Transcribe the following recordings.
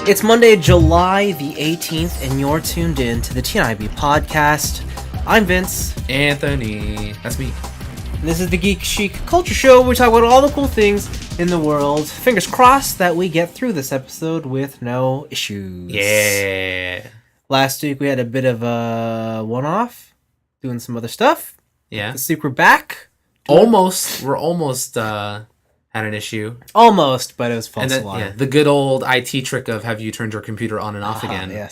It's Monday, July the 18th, and you're tuned in to the TNIAB Podcast. I'm Vince. Anthony. That's me. And this is the Geek Chic Culture Show where we talk about all the cool things in the world. Fingers crossed that we get through this episode with no issues. Yeah. Last week we had a bit of a one-off, doing some other stuff. Yeah. This week we're back. We're almost had an issue. Almost, but it was false And then, alarm. yeah, the good old IT trick of have you turned your computer on and off again. Yeah,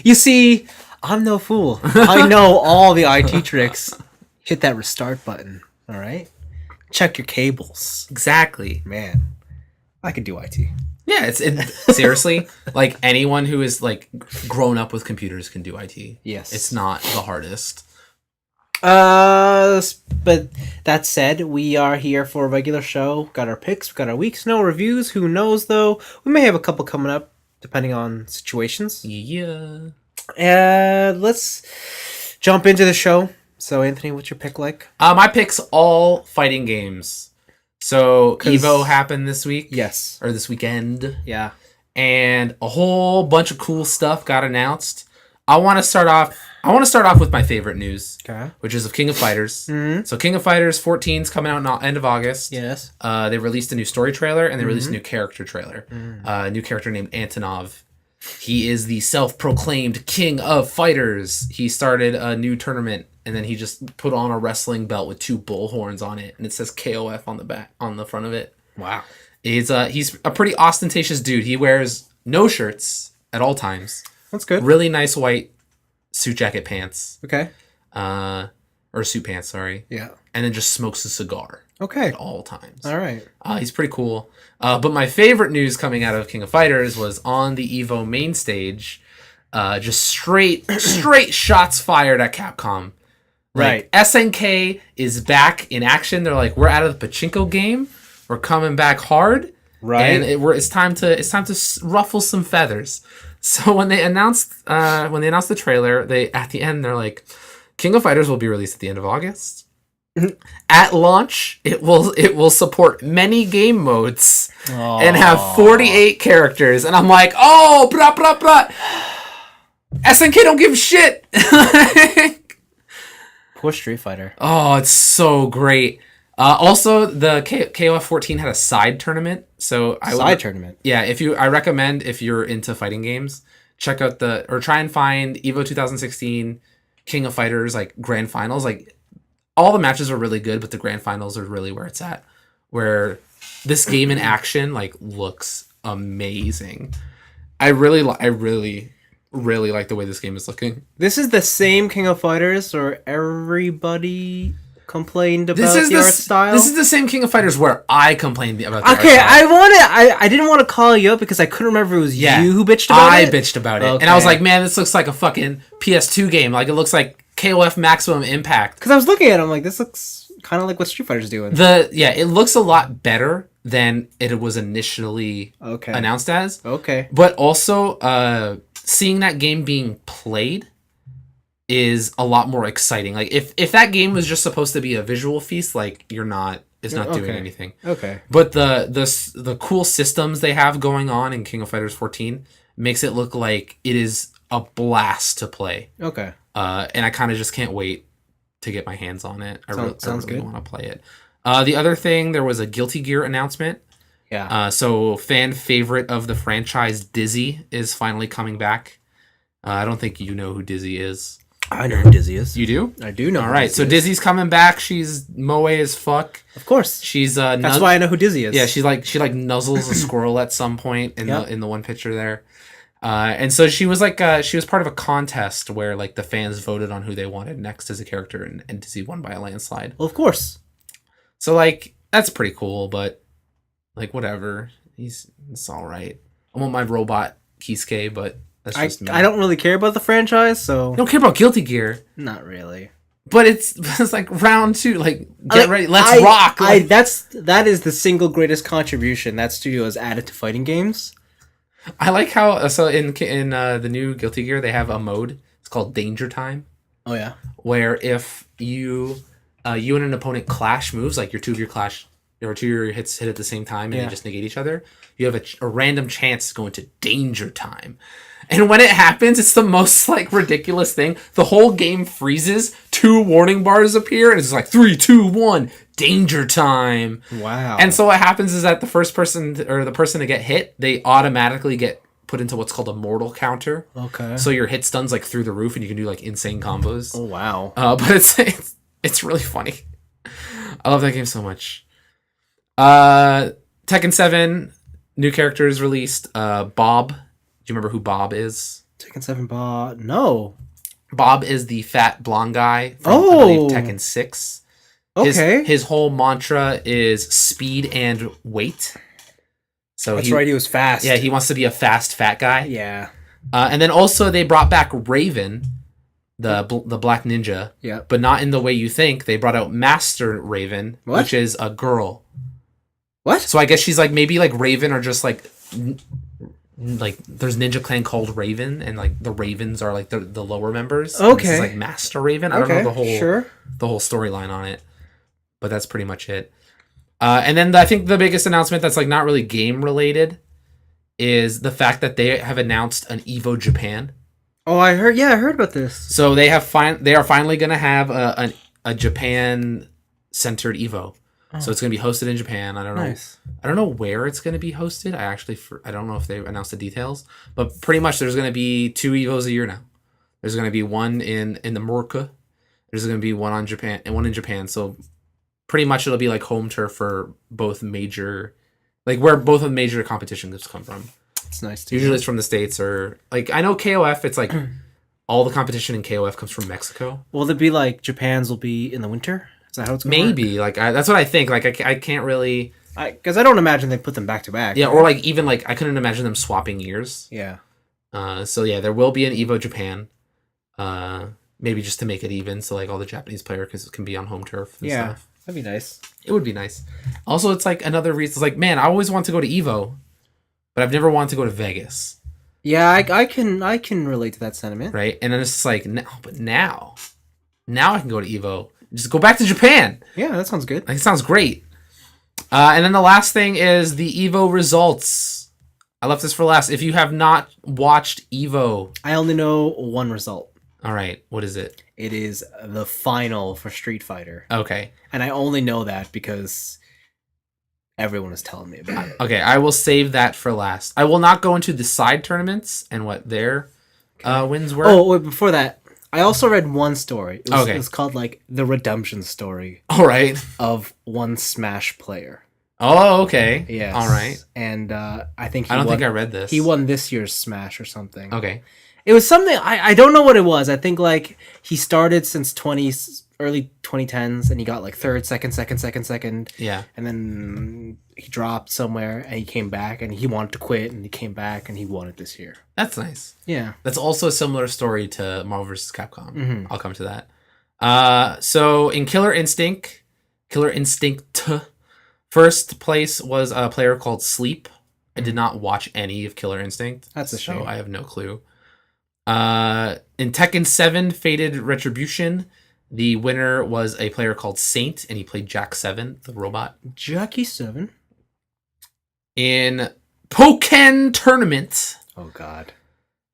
you see, I'm no fool. I know all the IT tricks. Hit that restart button, all right? Check your cables. Exactly. Man, I could do IT. Yeah, seriously, like anyone who is like grown up with computers can do IT. Yes. It's not the hardest. But that said, we are here for a regular show. Got our picks, got our weeks, no reviews. Who knows though? We may have a couple coming up depending on situations. Yeah. Let's jump into the show. So Anthony, what's your pick like? My pick's all fighting games. So Evo happened this week. Yes. Or this weekend. Yeah. And a whole bunch of cool stuff got announced. I want to start off with my favorite news, which is of King of Fighters. Mm-hmm. So King of Fighters 14 is coming out in end of August. Yes. They released a new story trailer, and they released a new character trailer. A new character named Antonov. He is the self-proclaimed King of Fighters. He started a new tournament, and then he just put on a wrestling belt with 2 bull horns on it, and it says KOF on the front of it. Wow. He's a pretty ostentatious dude. He wears no shirts at all times. That's good. Really nice white suit jacket pants. Okay. Or suit pants, sorry. Yeah. And then just smokes a cigar. Okay. At all times. All right. He's pretty cool. But my favorite news coming out of King of Fighters was on the Evo main stage. Just straight shots fired at Capcom. Right. SNK is back in action. They're like, we're out of the pachinko game. We're coming back hard. Right. And it's time to ruffle some feathers. So when they announced the trailer, at the end they're like, King of Fighters will be released at the end of August. At launch, it will support many game modes and have 48 characters. And I'm like, oh, brah, brah, brah. SNK don't give a shit. Poor Street Fighter. Oh, it's so great. Also, the KOF 14 had a side tournament. So tournament. Yeah, I recommend if you're into fighting games, check out try and find Evo 2016 King of Fighters like grand finals. Like all the matches are really good, but the grand finals are really where it's at. Where this game in action like looks amazing. I really like the way this game is looking. This is the same King of Fighters, or everybody complained about the art style? This is the same King of Fighters where I complained about the art style. Okay, I didn't want to call you up because I couldn't remember if it was you who bitched about it. I bitched about it. Okay. And I was like, man, this looks like a fucking PS2 game. Like, it looks like KOF Maximum Impact. Because I was looking at it, I'm like, this looks kind of like what Street Fighter's doing. It looks a lot better than it was initially announced as. Okay. But also, seeing that game being played is a lot more exciting. Like if that game was just supposed to be a visual feast, like it's not doing anything. Okay. But the cool systems they have going on in King of Fighters 14 makes it look like it is a blast to play. Okay. And I kind of just can't wait to get my hands on it. I really want to play it. The other thing, there was a Guilty Gear announcement. Yeah. So fan favorite of the franchise, Dizzy, is finally coming back. I don't think you know who Dizzy is. I know who Dizzy is. You do? I do know. All right, so Dizzy's coming back. She's moe as fuck. Of course. She's that's why I know who Dizzy is. Yeah, she nuzzles a squirrel at some point in the one picture there. And so she was she was part of a contest where like the fans voted on who they wanted next as a character, and Dizzy won by a landslide. Well, of course. So like that's pretty cool, but like whatever. It's all right. I want my robot Kisuke, but that's just me. I don't really care about the franchise, so You don't care about Guilty Gear. Not really. But it's like round 2. Like get ready, let's rock. Like, that is the single greatest contribution that studio has added to fighting games. I like how in the new Guilty Gear they have a mode. It's called Danger Time. Oh yeah. Where if you and an opponent clash moves, like your 2 of your clash or two of your hits hit at the same time and Yeah. they just negate each other, you have a random chance to go into danger time. And when it happens, it's the most like ridiculous thing. The whole game freezes, 2 warning bars appear, and it's like 3, 2, 1, danger time. Wow. And so what happens is that the first person or the person to get hit, they automatically get put into what's called a mortal counter. Okay. So your hit stun's like through the roof, and you can do like insane combos. Oh wow. But it's really funny. I love that game so much. Tekken 7 new characters released. Bob. Do you remember who Bob is? Tekken 7 Bob. No. Bob is the fat blonde guy from I believe Tekken 6. Okay. His whole mantra is speed and weight. So That's right, he was fast. Yeah, he wants to be a fast fat guy. Yeah. And then also they brought back Raven, the black ninja. Yeah. But not in the way you think. They brought out Master Raven, which is a girl. What? So I guess she's like maybe like Raven or just like there's Ninja Clan called Raven, and like the Ravens are like the lower members. Okay. This is like Master Raven. I don't know the whole storyline on it, but that's pretty much it. And then I think the biggest announcement that's like not really game related is the fact that they have announced an Evo Japan. Oh, I heard. Yeah, I heard about this. So they are finally going to have a Japan centered Evo. Oh. So it's going to be hosted in Japan. I don't know. Nice. I don't know where it's going to be hosted. I don't know if they announced the details, but pretty much there's going to be 2 Evos a year now. There's going to be one in the Morka. There's going to be one in Japan. So pretty much it'll be like home turf for both major, like where both of the major competitions come from. It's nice. Usually it's from the States, or like I know KOF. It's like all the competition in KOF comes from Mexico. Will it be like Japan's will be in the winter? Is that how it's going? Maybe like that's what I think. Like I can't really, because I don't imagine they put them back to back. Yeah, right? Or like even like I couldn't imagine them swapping years. Yeah. So yeah, there will be an Evo Japan. Maybe just to make it even, so like all the Japanese players can be on home turf. And stuff. That'd be nice. It would be nice. Also, it's like another reason. It's like, man, I always want to go to Evo, but I've never wanted to go to Vegas. Yeah, I can relate to that sentiment. Right, and then it's just like, now I can go to Evo. Just go back to Japan. Yeah, that sounds good. Like, it sounds great. And then the last thing is the Evo results. I left this for last. If you have not watched Evo, I only know one result. All right, what is it? It is the final for Street Fighter. Okay. And I only know that because everyone is telling me about it. Okay, I will save that for last. I will not go into the side tournaments and what their wins were. Oh, wait, before that, I also read one story. It was called like the redemption story. All right. Of one Smash player. Oh, okay. Yes. All right. And I think I don't think I read this. He won this year's Smash or something. Okay. It was something I don't know what it was. I think like he started since early 2010s and he got like third, second. Yeah. And then he dropped somewhere and he came back and he wanted to quit and he came back and he won it this year. That's nice. Yeah. That's also a similar story to Marvel vs. Capcom. Mm-hmm. I'll come to that. So in Killer Instinct, first place was a player called Sleep. I did not watch any of Killer Instinct. That's a shame. So I have no clue. In Tekken 7 Fated Retribution, the winner was a player called Saint, and he played Jack 7, the robot. Jackie 7. In Pokken Tournament. Oh god.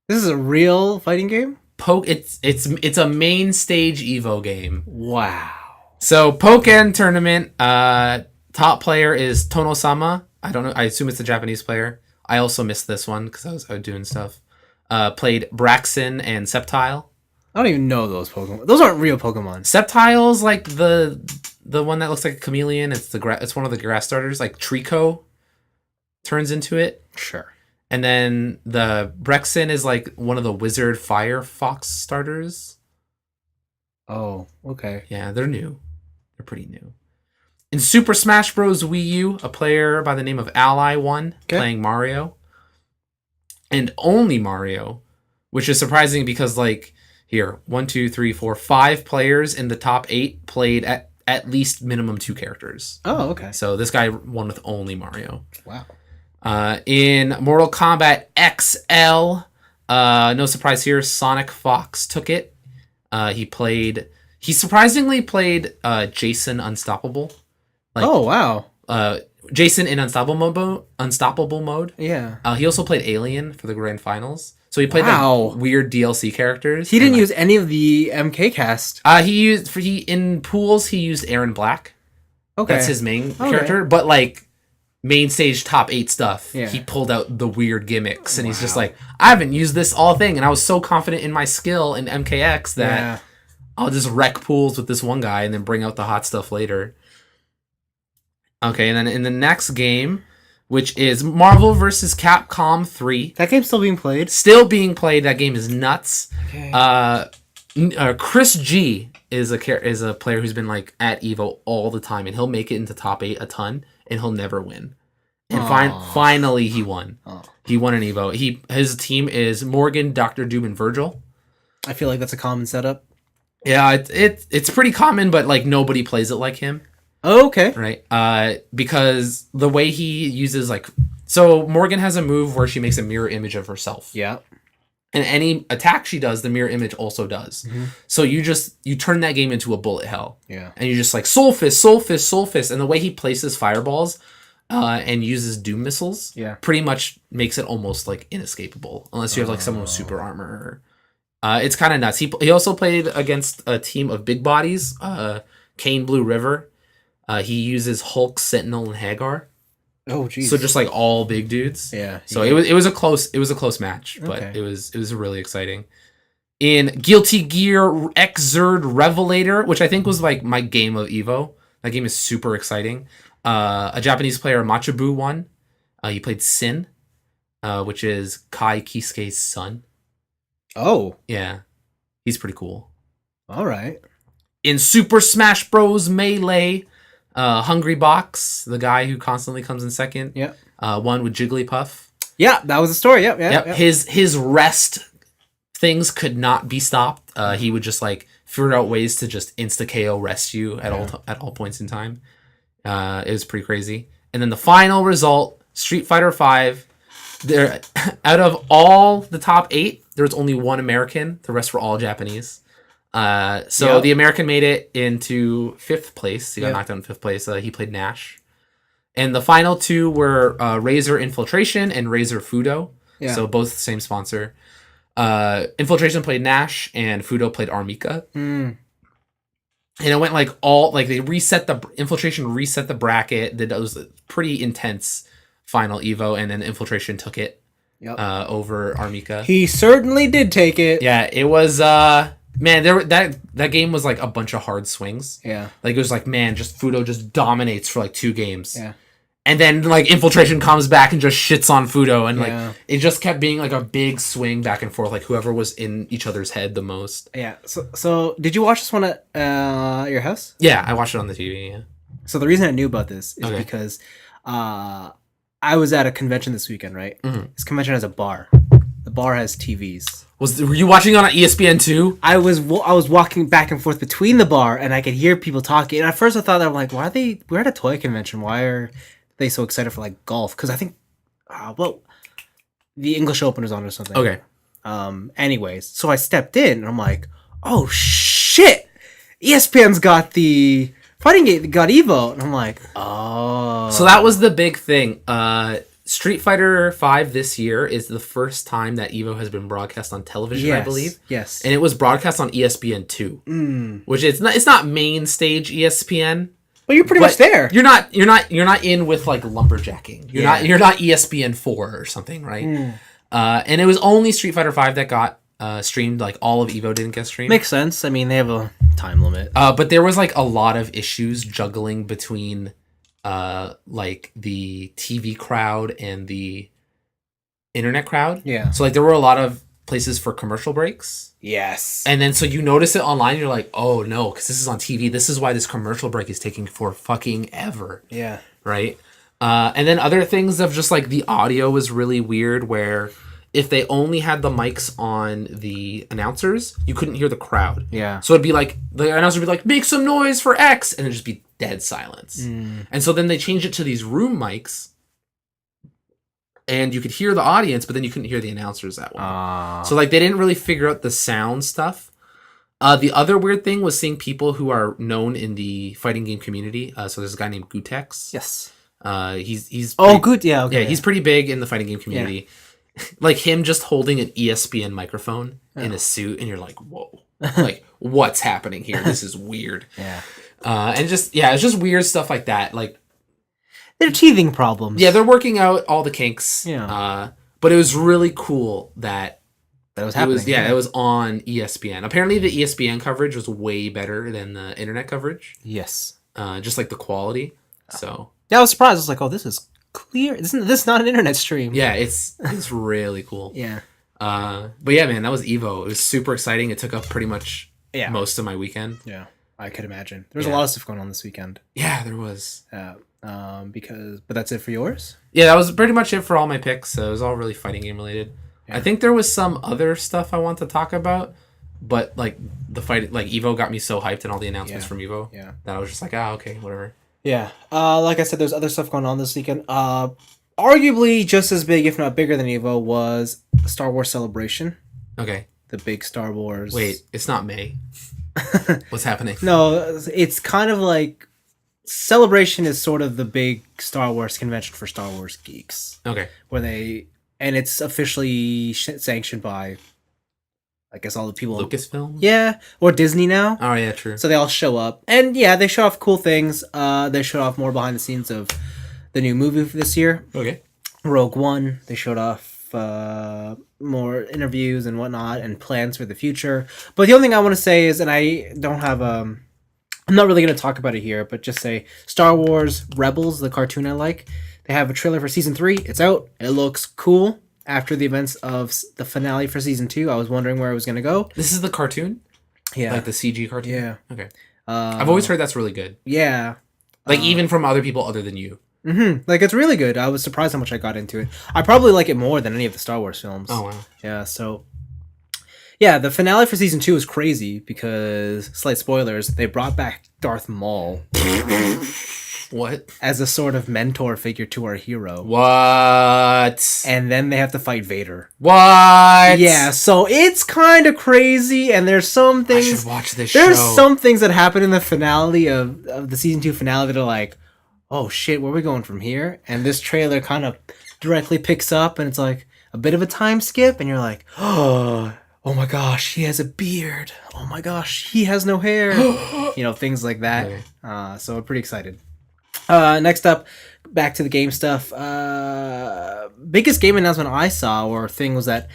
This is a real fighting game? It's a main stage Evo game. Wow. So Pokken Tournament, top player is Tono-sama. I don't know. I assume it's a Japanese player. I also missed this one because I was out doing stuff. Played Braxton and Sceptile. I don't even know those Pokemon. Those aren't real Pokemon. Sceptile's like the one that looks like a chameleon. It's one of the grass starters. Like Trico turns into it. Sure. And then the Braxton is like one of the wizard fire fox starters. Oh, okay. Yeah, they're new. They're pretty new. In Super Smash Bros. Wii U, a player by the name of Ally won, playing Mario. And only Mario, which is surprising because, like, here, 1, 2, 3, 4, 5 players in the top 8 played at least minimum 2 characters. Oh, okay. So this guy won with only Mario. Wow. In Mortal Kombat XL, no surprise here, Sonic Fox took it. He surprisingly played Jason Unstoppable. Like, oh, wow. Jason in Unstoppable mode. Yeah. He also played Alien for the grand finals. So he played Wow. weird DLC characters. He didn't use any of the MK cast. He in pools he used Aaron Black. Okay. That's his main character. But like main stage top 8 stuff, Yeah. he pulled out the weird gimmicks and he's just like, I haven't used this all thing, and I was so confident in my skill in MKX that I'll just wreck pools with this one guy and then bring out the hot stuff later. Okay, and then in the next game, which is Marvel vs. Capcom 3. That game's still being played? Still being played. That game is nuts. Okay. Chris G is a player who's been like at Evo all the time, and he'll make it into top 8 a ton, and he'll never win. And finally he won. He won an Evo. His team is Morgan, Dr. Doom, and Virgil. I feel like that's a common setup. Yeah, it's pretty common, but like nobody plays it like him. Oh, okay. Right. Because the way he uses so Morgan has a move where she makes a mirror image of herself. Yeah. And any attack she does, the mirror image also does. Mm-hmm. So you turn that game into a bullet hell. Yeah. And you just like soul fist, soul fist, soul fist. And the way he places fireballs and uses doom missiles pretty much makes it almost like inescapable. Unless you have like someone with super armor. It's kind of nuts. He also played against a team of big bodies. Kane Blue River. He uses Hulk, Sentinel, and Hagar. Oh, jeez. So just like all big dudes. Yeah. So it was a close match, but it was really exciting. In Guilty Gear Xrd Revelator, which I think was like my game of Evo. That game is super exciting. A Japanese player, Machabu, won. He played Sin, which is Kai Kisuke's son. Oh. Yeah. He's pretty cool. All right. In Super Smash Bros. Melee, Hungry Box, the guy who constantly comes in second, won with Jigglypuff. Yeah, that was the story. Yep. His rest things could not be stopped. He would just like figure out ways to just insta KO rest you at all points in time. It was pretty crazy. And then the final result, Street Fighter V. There, out of all the top 8, there was only one American. The rest were all Japanese. The American made it into 5th place. He got knocked out in 5th place. He played Nash. And the final 2 were Razor Infiltration and Razor Fudo. Yeah. So both the same sponsor. Infiltration played Nash and Fudo played Armika. And it went they reset Infiltration reset the bracket. That was a pretty intense final Evo, and then Infiltration took it over Armika. He certainly did take it. Yeah, it was man, that game was like a bunch of hard swings. Yeah. Like it was like, man, just Fudo just dominates for like 2 games. Yeah. And then like Infiltration comes back and just shits on Fudo, and like it just kept being like a big swing back and forth, like whoever was in each other's head the most. Yeah. So did you watch this one at your house? Yeah, I watched it on the TV, yeah. So the reason I knew about this is because I was at a convention this weekend, right? Mm-hmm. This convention has a bar. The bar has TVs. Were you watching on ESPN too? I was walking back and forth between the bar, and I could hear people talking. And at first I thought, I'm like, we're at a toy convention. Why are they so excited for like golf? Because I think, the English Open is on or something. Okay. Anyways, so I stepped in, and I'm like, oh shit! ESPN's got the Fighting Game, got Evo, and I'm like, oh. So that was the big thing. Street Fighter V this year is the first time that Evo has been broadcast on television, I believe. Yes. And it was broadcast on ESPN2, which it's not main stage ESPN. But you're pretty much there. You're not in with like lumberjacking. You're not ESPN4 or something, right? And it was only Street Fighter V that got streamed. Like all of Evo didn't get streamed. Makes sense. I mean, they have a time limit. But there was like a lot of issues juggling between like the TV crowd and the internet crowd. Yeah. So like there were a lot of places for commercial breaks. Yes. And then so you notice it online, you're like, oh no, because this is on TV. This is why this commercial break is taking for fucking ever. Yeah. Right? And then other things of just like the audio was really weird, where if they only had the mics on the announcers, you couldn't hear the crowd. Yeah. So it'd be like, the announcer would be like, make some noise for X, and it'd just be dead silence. And so then they changed it to these room mics, and you could hear the audience, but then you couldn't hear the announcers that well. So like they didn't really figure out the sound stuff. The other weird thing was seeing people who are known in the fighting game community. So there's a guy named Gutex. Yes. He's good. Yeah. Okay. Yeah, he's pretty big in the fighting game community. Yeah. Like him just holding an ESPN microphone in a suit, and you're like, whoa, like what's happening here? This is weird. Yeah. And just it's just weird stuff like that. Like they're teething problems. Yeah, they're working out all the kinks. Yeah. But it was really cool that was happening. It was on ESPN. Apparently, the ESPN coverage was way better than the internet coverage. Yes. Just like the quality. So yeah, I was surprised. I was like, "Oh, this is clear. Isn't this not an internet stream?" Yeah, it's really cool. Yeah. But yeah, man, that was Evo. It was super exciting. It took up pretty much most of my weekend. Yeah, I could imagine. There was a lot of stuff going on this weekend. Yeah, there was. But that's it for yours? Yeah, that was pretty much it for all my picks. It was all really fighting game related. Yeah. I think there was some other stuff I want to talk about, but like the fight, like Evo got me so hyped and all the announcements from Evo that I was just like, okay, whatever. Yeah. Like I said, there's other stuff going on this weekend. Arguably just as big, if not bigger than Evo, was Star Wars Celebration. Okay. The big Star Wars. Wait, it's not May. What's happening? No, it's kind of like Celebration is sort of the big Star Wars convention for Star Wars geeks. Okay. And it's officially sanctioned by, I guess, all the people. Lucasfilm? Yeah, or Disney now. Oh, yeah, true. So they all show up. And yeah, they show off cool things. They showed off more behind the scenes of the new movie for this year. Okay. Rogue One. They showed off more interviews and whatnot and plans for the future. But the only thing I want to say is, and I don't have I'm not really going to talk about it here, but just say Star Wars Rebels, the cartoon I like. They have a trailer for season 3. It's out. It looks cool. After the events of the finale for season 2, I was wondering where it was going to go. This is the cartoon? Yeah. Like the CG cartoon? Yeah. Okay. I've always heard that's really good. Yeah. Like even from other people other than you. Mm-hmm. Like it's really good. I was surprised how much I got into it. I probably like it more than any of the Star Wars films. Oh, wow. Yeah, so... Yeah, the finale for season 2 is crazy because, slight spoilers, they brought back Darth Maul. What? As a sort of mentor figure to our hero. What? And then they have to fight Vader. What? Yeah, so it's kind of crazy, and there's some things... I should watch this There's show. some things that happen in the finale of the season 2 finale that are like, oh shit, where are we going from here? And this trailer kind of directly picks up, and it's like a bit of a time skip, and you're like, oh my gosh, he has a beard. Oh my gosh, he has no hair. You know, things like that. Okay. So I'm pretty excited. Next up, back to the game stuff. Biggest game announcement I saw or thing was that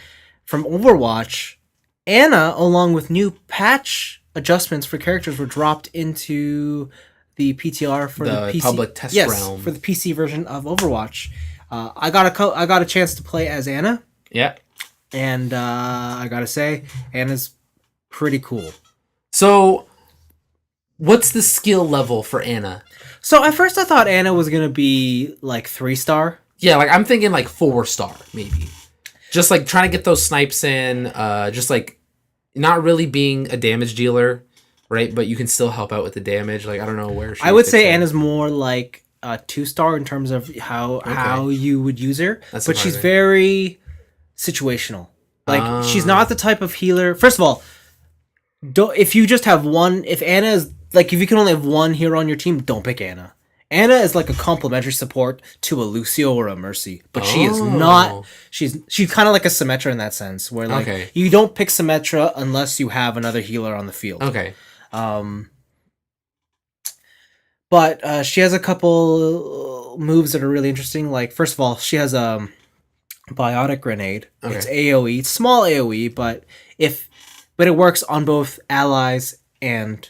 from Overwatch, Ana, along with new patch adjustments for characters, were dropped into the PTR for the PC public test realm for the PC version of Overwatch. I got a chance to play as Ana. Yeah. And I gotta say, Ana's pretty cool. So, what's the skill level for Ana? So at first I thought Ana was gonna be like 3-star. Yeah, like I'm thinking like 4-star maybe. Just like trying to get those snipes in. Just like not really being a damage dealer, right? But you can still help out with the damage. Like I don't know where. I would say Ana's more like a 2-star in terms of how you would use her. But she's very situational. Like she's not the type of healer. First of all, if you just have one, if Ana is like, if you can only have one hero on your team, don't pick Ana. Ana is like a complementary support to a Lucio or a Mercy, but she is not. She's kind of like a Symmetra in that sense, where like you don't pick Symmetra unless you have another healer on the field. Okay. But she has a couple moves that are really interesting. Like first of all, she has a Biotic Grenade. Okay. It's AoE, it's small AoE, but it works on both allies and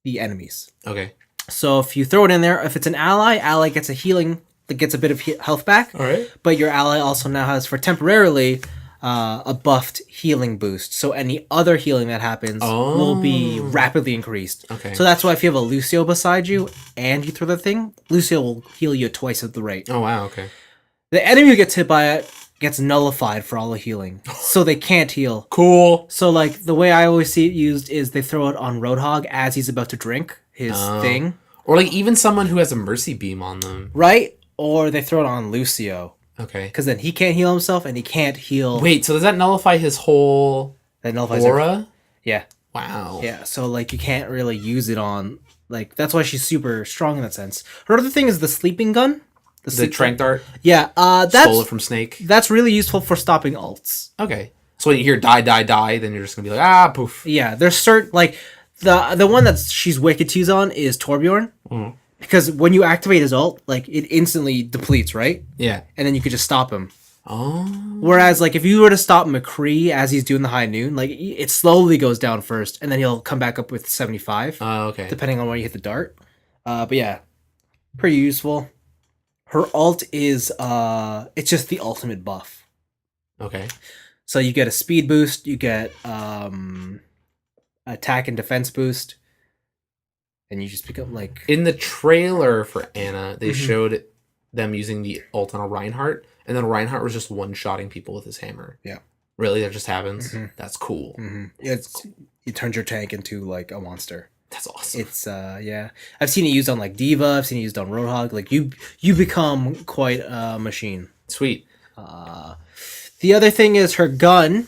the enemies. Okay. So if you throw it in there, if it's an ally gets a healing, that gets a bit of health back. All right. But your ally also now has, for temporarily, a buffed healing boost. So any other healing that happens will be rapidly increased. Okay. So that's why if you have a Lucio beside you and you throw the thing, Lucio will heal you twice at the rate. Oh, wow. Okay. The enemy who gets hit by it gets nullified for all the healing. So they can't heal. Cool. So like the way I always see it used is they throw it on Roadhog as he's about to drink his thing. Or like even someone who has a Mercy Beam on them. Right? Or they throw it on Lucio. Okay. Because then he can't heal himself and he can't heal... Wait, so does that nullify his whole that nullifies aura? Yeah. Wow. Yeah, so like you can't really use it on like that's why she's super strong in that sense. Her other thing is the sleeping gun. The trank dart. Yeah, Stole it from Snake. that's really useful for stopping ults. Okay. So when you hear die, die, die, then you're just gonna be like, poof. Yeah, there's certain like the one that she's wicked to use on is Torbjorn. Mhm. Because when you activate his ult, like it instantly depletes, right? Yeah. And then you could just stop him. Oh. Whereas, like, if you were to stop McCree as he's doing the high noon, like, it slowly goes down first, and then he'll come back up with 75, Okay. depending on where you hit the dart. But yeah, pretty useful. Her ult is, it's just the ultimate buff. Okay. So you get a speed boost, you get, attack and defense boost, and you just become, like... In the trailer for Anna, they showed them using the ult on a Reinhardt, and then Reinhardt was just one-shotting people with his hammer. Yeah. Really? That just happens? That's cool. It turns your tank into, like, a monster. That's awesome. It's, yeah. I've seen it used on, like, Diva. I've seen it used on Roadhog. Like, you become quite a machine. Sweet. The other thing is her gun.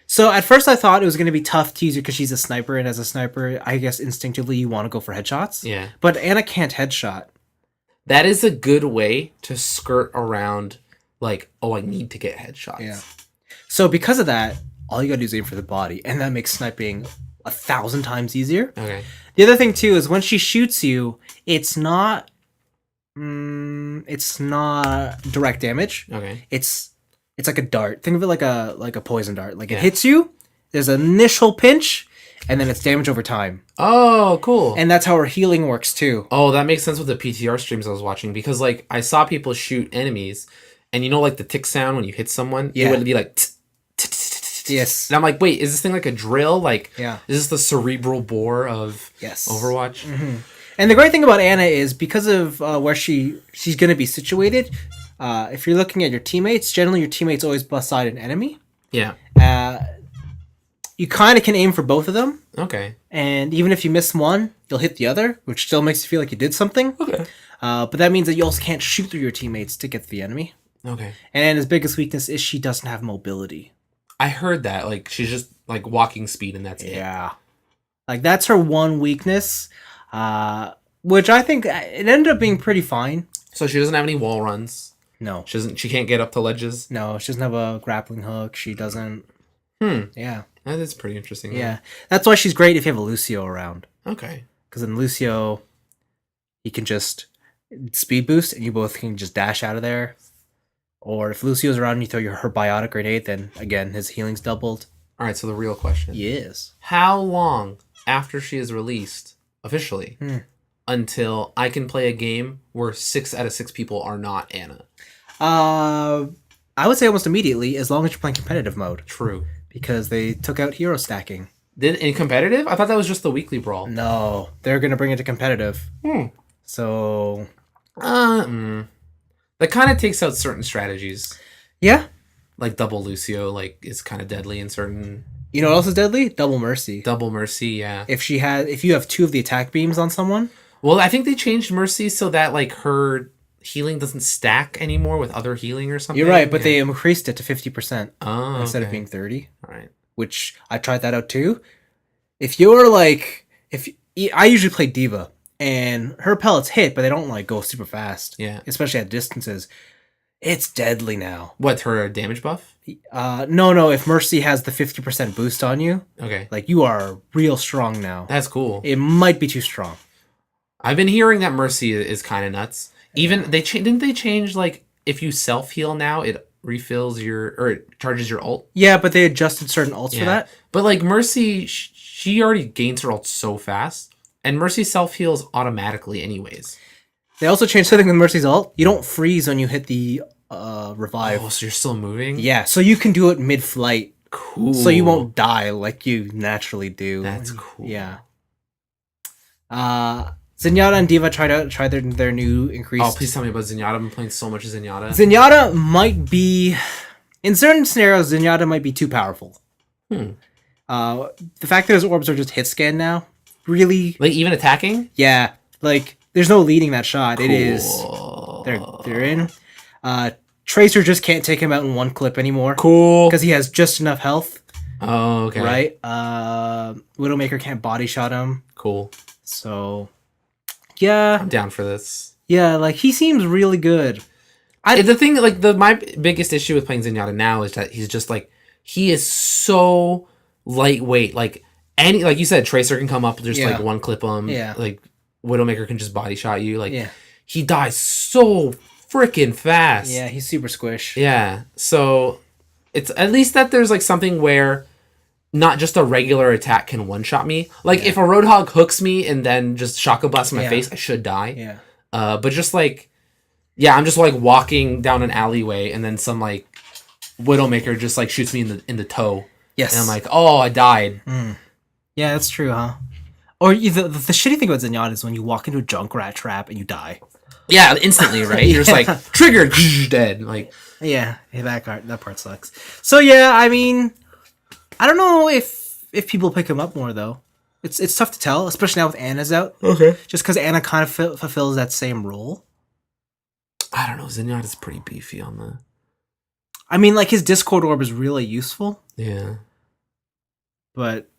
So, at first I thought it was going to be tough to use her because she's a sniper, and as a sniper, I guess instinctively you want to go for headshots. Yeah. But Anna can't headshot. That is a good way to skirt around, like, I need to get headshots. Yeah. So, because of that, all you gotta do is aim for the body, and that makes sniping 1,000 times easier. Okay. The other thing, too, is when she shoots you, it's not direct damage. Okay. It's like a dart. Think of it like a poison dart. Like, it hits you, there's an initial pinch, and then it's damage over time. Oh, cool. And that's how her healing works, too. Oh, that makes sense with the PTR streams I was watching, because, like, I saw people shoot enemies, and you know, like, the tick sound when you hit someone? Yeah. It would be like... Yes. And I'm like, wait, is this thing like a drill? Like, Yeah. is this the cerebral bore of Yes. Overwatch? And the great thing about Anna is because of where she's going to be situated, if you're looking at your teammates, generally your teammates always beside an enemy. Yeah. You kind of can aim for both of them. Okay. And even if you miss one, you'll hit the other, which still makes you feel like you did something. Okay. But that means that you also can't shoot through your teammates to get to the enemy. Okay. And Anna's biggest weakness is she doesn't have mobility. I heard that. Like, she's just, like, walking speed, and that's it. Yeah. Like, that's her one weakness, which I think it ended up being pretty fine. So she doesn't have any wall runs. No. She can't get up to ledges. No, she doesn't have a grappling hook. She doesn't... Yeah. That is pretty interesting. Yeah. That's why she's great if you have a Lucio around. Okay. Because in Lucio, he can just speed boost, and you both can just dash out of there. Or if Lucio's around and you throw her biotic grenade, then again, his healing's doubled. All right, so the real question. Yes. How long after she is released, officially, until I can play a game where 6 out of 6 people are not Anna? I would say almost immediately, as long as you're playing competitive mode. True. Because they took out hero stacking. In competitive? I thought that was just the weekly brawl. No, they're going to bring it to competitive. So... That kind of takes out certain strategies. Yeah. Like double Lucio, like, is kind of deadly in certain... You know what else is deadly? Double Mercy. Double Mercy, yeah. If you have 2 of the attack beams on someone... Well, I think they changed Mercy so that, like, her healing doesn't stack anymore with other healing or something. You're right, but they increased it to 50%. Instead of okay. being 30. All right. Which, I tried that out too. If you're, like... I usually play Diva. And her pellets hit, but they don't, like, go super fast. Yeah. Especially at distances. It's deadly now. What, her damage buff? No. If Mercy has the 50% boost on you, Okay. like, you are real strong now. That's cool. It might be too strong. I've been hearing that Mercy is kind of nuts. Even, didn't they change, like, if you self-heal now, it refills or it charges your ult? Yeah, but they adjusted certain ults for that. But, like, Mercy, she already gains her ult so fast. And Mercy self-heals automatically anyways. They also changed something with Mercy's ult. You don't freeze when you hit the revive. Oh, so you're still moving? Yeah, so you can do it mid-flight. Cool. So you won't die like you naturally do. That's cool. Yeah. Zenyatta and Diva tried their new increased... Oh, please tell me about Zenyatta. I've been playing so much Zenyatta. Zenyatta might be... In certain scenarios, Zenyatta might be too powerful. The fact that his orbs are just hit scan now... Really, like even attacking? Yeah, like there's no leading that shot. Cool. It is they're in. Tracer just can't take him out in one clip anymore. Cool, because he has just enough health. Oh, okay. Right? Widowmaker can't body shot him. Cool. So, yeah. I'm down for this. Yeah, like, he seems really good. The thing, like, my biggest issue with playing Zenyatta now is that he's just, like, he is so lightweight. Like, like you said, Tracer can come up, just, like, one clip him. Yeah. Like, Widowmaker can just body shot you. Like, Yeah. he dies so freaking fast. Yeah, he's super squish. Yeah. So, it's at least that there's, like, something where not just a regular attack can one-shot me. Like, if a Roadhog hooks me and then just shotgun blasts in my face, I should die. Yeah. But just, like, I'm just, like, walking down an alleyway and then some, like, Widowmaker just, like, shoots me in the toe. Yes. And I'm like, oh, I died. Yeah, that's true, huh? Or the shitty thing about Zenyatta is when you walk into a Junkrat trap and you die. Yeah, instantly, right? You're just like, triggered, dead. Like, yeah, that part sucks. So yeah, I mean, I don't know if people pick him up more though. It's tough to tell, especially now with Anna's out. Okay. Just because Anna kind of fulfills that same role. I don't know. Zenyatta's pretty beefy on the. I mean, like his Discord orb is really useful. Yeah. But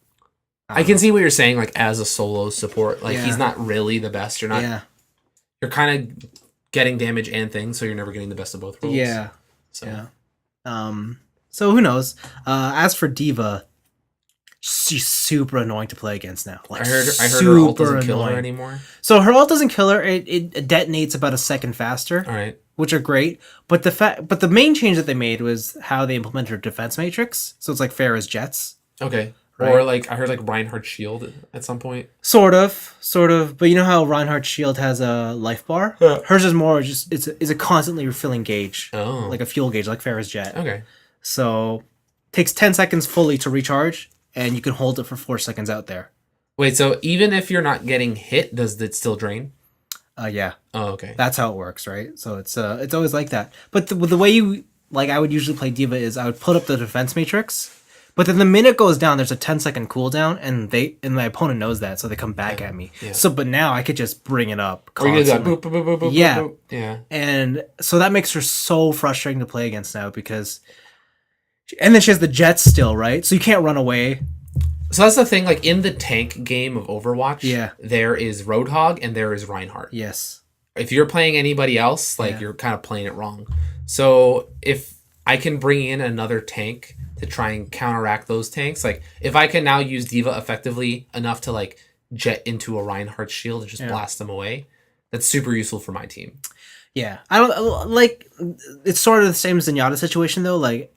I can see what you're saying. Like as a solo support, like Yeah. he's not really the best. You're not. Yeah. You're kind of getting damage and things, so you're never getting the best of both worlds. Yeah. So. Yeah. So who knows? As for Diva, she's super annoying to play against now. Like, I heard her ult doesn't kill her anymore. So her ult doesn't kill her. It detonates about a second faster. All right. Which are great. But the main change that they made was how they implemented her defense matrix. So it's like Pharah's jets. Okay. Right? Or like I heard like Reinhardt's shield at some point. Sort of. But you know how Reinhardt's shield has a life bar? Yeah. Hers is more just is a constantly refilling gauge. Oh. Like a fuel gauge, like Pharah's jet. Okay. So takes 10 seconds fully to recharge, and you can hold it for 4 seconds out there. Wait, so even if you're not getting hit, does it still drain? Yeah. Oh, okay. That's how it works, right? So it's always like that. But the way you like I would usually play Diva is I would put up the defense matrix, but then the minute it goes down, there's a 10-second cooldown, and my opponent knows that, so they come back at me. Yeah. So, but now I could just bring it up Or you do that constantly. boop, boop, boop, boop, Yeah. boop. Yeah. And so that makes her so frustrating to play against now because, and then she has the jets still, right? So you can't run away. So that's the thing, like in the tank game of Overwatch, Yeah. there is Roadhog and there is Reinhardt. Yes. If you're playing anybody else, like you're kind of playing it wrong. So if I can bring in another tank to try and counteract those tanks, like if I can now use Diva effectively enough to like jet into a Reinhardt shield and just blast them away, that's super useful for my team. Yeah. I don't like. It's sort of the same as Zenyatta situation though. Like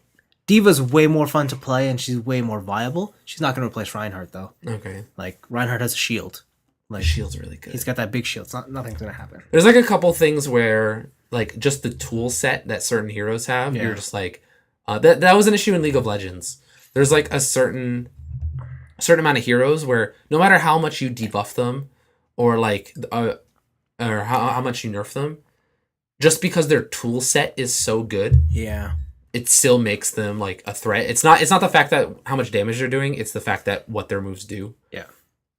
Diva's way more fun to play and she's way more viable. She's not going to replace Reinhardt though. Okay. Like Reinhardt has a shield. Like The shield's really good. he's got that big shield. Nothing's going to happen. There's like a couple things where like just the tool set that certain heroes have, you're just like that was an issue in League of Legends. There's like a certain amount of heroes where no matter how much you debuff them or like or how much you nerf them, just because their tool set is so good, Yeah. it still makes them like a threat. It's not the fact that how much damage they're doing, it's the fact that what their moves do. Yeah.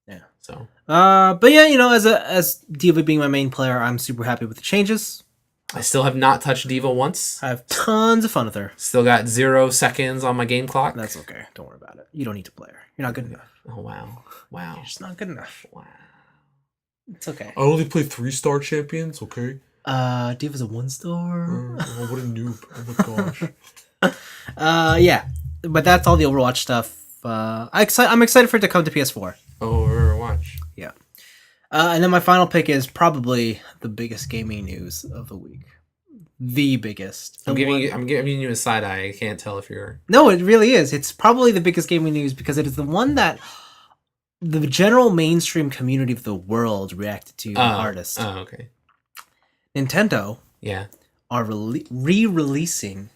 Yeah. So But yeah, you know, as Diva being my main player, I'm super happy with the changes. I still have not touched Diva once. I have tons of fun with her. Still got 0 seconds on my game clock. That's okay. Don't worry about it. You don't need to play her. You're not good enough. Oh wow. You're just not good enough. Wow. It's okay. I only play 3-star champions, okay? Diva's a 1-star. What a noob. Oh my gosh. Yeah. But that's all the Overwatch stuff. I'm excited for it to come to PS4. Overwatch. Yeah. And then my final pick is probably the biggest gaming news of the week. The biggest. I'm giving you a side eye. I can't tell if you're. No, it really is. It's probably the biggest gaming news because it is the one that the general mainstream community of the world reacted to the hardest. Oh, okay. Nintendo Yeah. are re-releasing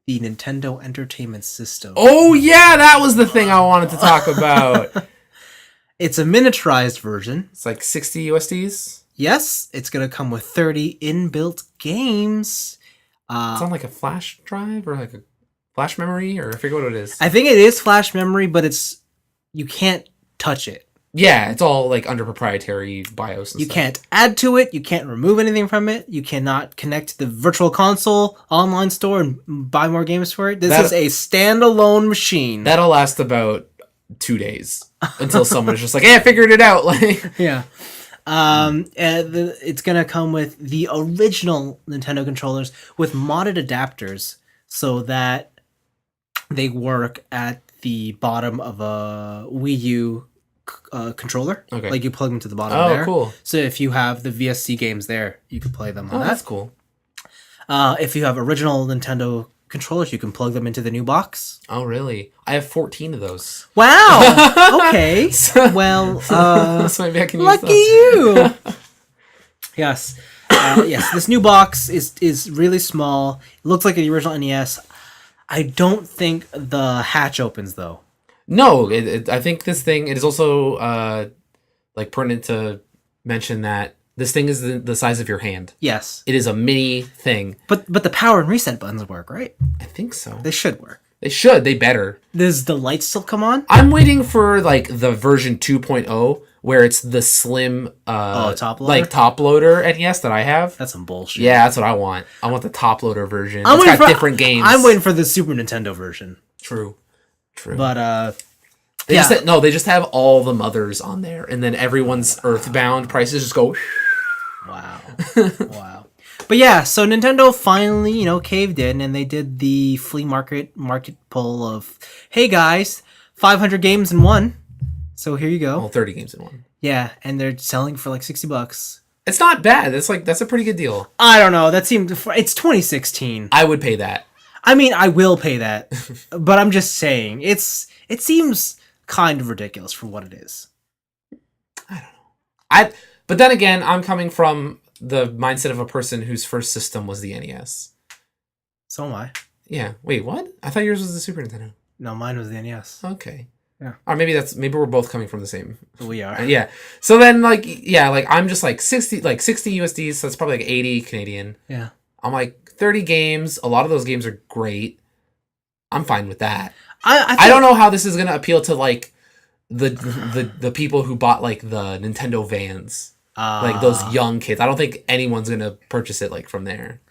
the Nintendo Entertainment System. Oh yeah, that was the thing I wanted to talk about. It's a miniaturized version. It's like 60 USDs. Yes, it's going to come with 30 inbuilt games. It's on like a flash drive or like a flash memory, or I forget what it is. I think it is flash memory, but you can't touch it. Yeah, it's all like under proprietary BIOS and You stuff. can't add to it. You can't remove anything from it. You cannot connect to the Virtual Console online store and buy more games for it. This is a standalone machine. That'll last about 2 days until someone's just like, "Hey, I figured it out." Like, yeah. It's gonna come with the original Nintendo controllers with modded adapters so that they work at the bottom of a Wii U controller. Okay. Like you plug them to the bottom there. Oh, cool. So if you have the VSC games there, you can play them on that. That's cool. If you have original Nintendo controllers, you can plug them into the new box. Oh, really? I have 14 of those. Wow. Okay. Well, So maybe I can use lucky those. you. Yes. Yes. This new box is really small. It looks like the original NES. I don't think the hatch opens though. No, I think this thing, it is also like pertinent to mention that this thing is the size of your hand. Yes. It is a mini thing. But the power and reset buttons work, right? I think so. They should work. They should. They better. Does the light still come on? I'm waiting for like the version 2.0 where it's the slim top loader? like top loader NES that I have. That's some bullshit. Yeah, that's what I want. I want the top loader version. I'm It's waiting got for, different games. I'm waiting for the Super Nintendo version. True. But They just have all the mothers on there, and then everyone's Earthbound prices just go. Wow. Wow. But yeah, so Nintendo finally, caved in, and they did the flea market poll of, hey guys, 500 games in one. So here you go. Well, 30 games in one. Yeah, and they're selling for like $60. It's not bad. That's a pretty good deal. I don't know. That seemed it's 2016. I would pay that. I mean, I will pay that, but I'm just saying it seems kind of ridiculous for what it is. I don't know. But then again, I'm coming from the mindset of a person whose first system was the NES. So am I. Yeah. Wait, what? I thought yours was the Super Nintendo. No, mine was the NES. Okay. Yeah. Or maybe we're both coming from the same. We are. Yeah. So then I'm just like 60 USD, so that's probably like 80 Canadian. Yeah. I'm like 30 games. A lot of those games are great. I'm fine with that. I don't know how this is gonna appeal to like the people who bought like the Nintendo vans, like those young kids. I don't think anyone's gonna purchase it like from there.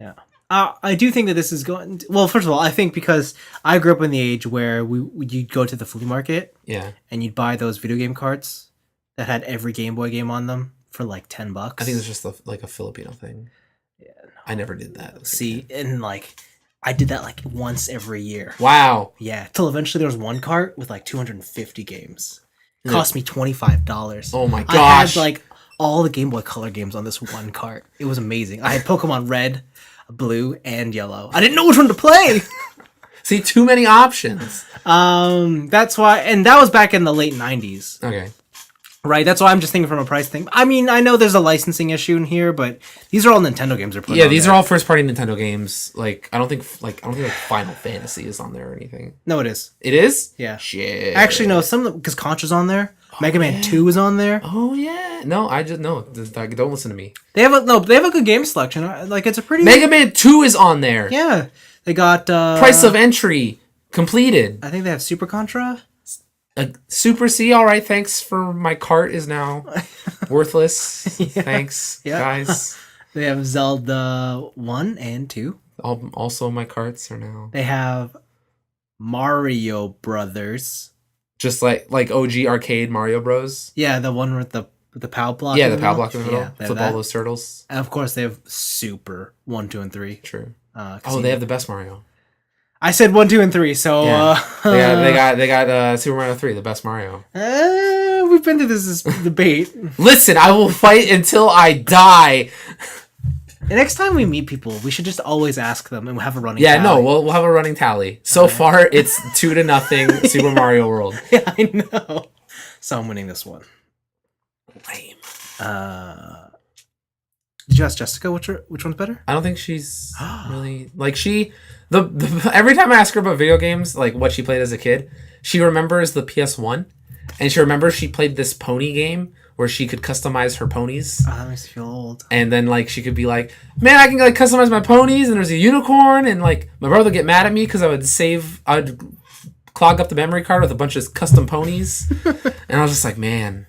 Yeah. I do think that this is going to, well, first of all, I think because I grew up in the age where you'd go to the flea market, Yeah, and you'd buy those video game carts that had every Game Boy game on them for like $10. I think it's just like a Filipino thing. Yeah, no. I never did that. See, and like I did that like once every year. Wow. Yeah, till eventually there was one cart with like 250 games. It cost me $25. Oh my I gosh. had like all the Game Boy Color games on this one cart. It was amazing. I had Pokemon Red, Blue, and Yellow. I didn't know which one to play. See, too many options. That's why, and that was back in the late 90s. Okay. Right, that's why I'm just thinking from a price thing. I mean, I know there's a licensing issue in here, but these are all Nintendo games they're putting Yeah, on these there. are all first-party Nintendo games. Like, I don't think Final Fantasy is on there or anything. No, it is. It is? Yeah. Shit. Actually, no, some of them, because Contra's on there. Mega Man 2 is on there. Oh yeah. No, don't listen to me. They have a good game selection. Like, it's a pretty... Mega Man 2 is on there. Yeah. They got... Price of entry completed. I think they have Super Contra. Super C, all right. Thanks for my cart is now worthless. Thanks, Yeah. guys. They have Zelda 1 and 2. Also, my carts are now They have Mario Brothers. just like OG arcade Mario Bros. Yeah, the one with the POW block. Yeah, in the the POW middle. block in the middle. Yeah, they have Flip all that. those turtles. And of course, they have Super 1, 2, and 3. True. Oh, They have the best Mario. I said 1, 2, and 3. So Yeah. They got Super Mario 3, the best Mario. we've been through this debate. Listen, I will fight until I die. The next time we meet people, we should just always ask them and have a running. Yeah, tally. no, we'll have a running tally. So far, it's 2-0 Super Mario World. Yeah, I know. So I'm winning this one. Lame. Did you ask Jessica which one's better? I don't think she's really like every time I ask her about video games, like what she played as a kid, she remembers the PS1, and she remembers she played this pony game where she could customize her ponies. That makes me feel old. And then like she could be like, man, I can like customize my ponies, and there's a unicorn, and like my brother would get mad at me because I'd clog up the memory card with a bunch of custom ponies. And I was just like, man,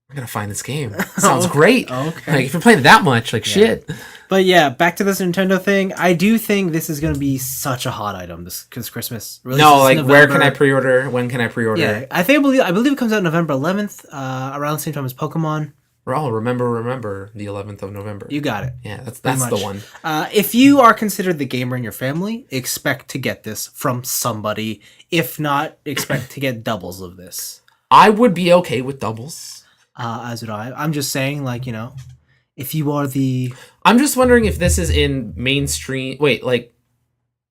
I gotta find this game. It sounds great. Okay. Like, if you're playing it that much, like, shit. But yeah, back to this Nintendo thing. I do think this is going to be such a hot item this Christmas. No, like, where can I pre-order? When can I pre-order? Yeah, I believe it comes out November 11th, around the same time as Pokemon. Oh, remember the 11th of November. You got it. Yeah, that's the one. If you are considered the gamer in your family, expect to get this from somebody. If not, expect to get doubles of this. I would be okay with doubles. As would I. I'm just saying, like, you know, if you are the... I'm just wondering if this is in mainstream... Wait, like,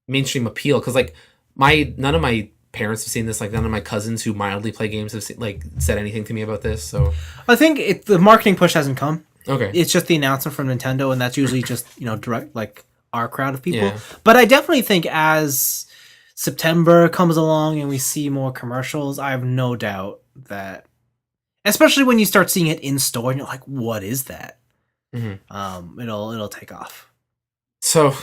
mainstream appeal. Because, like, none of my parents have seen this. Like, none of my cousins who mildly play games have said anything to me about this. So I think the marketing push hasn't come. Okay. It's just the announcement from Nintendo, and that's usually just, you know, direct, like, our crowd of people. Yeah. But I definitely think as September comes along and we see more commercials, I have no doubt that, especially when you start seeing it in store and you're like, what is that? Mm-hmm. It'll take off. So,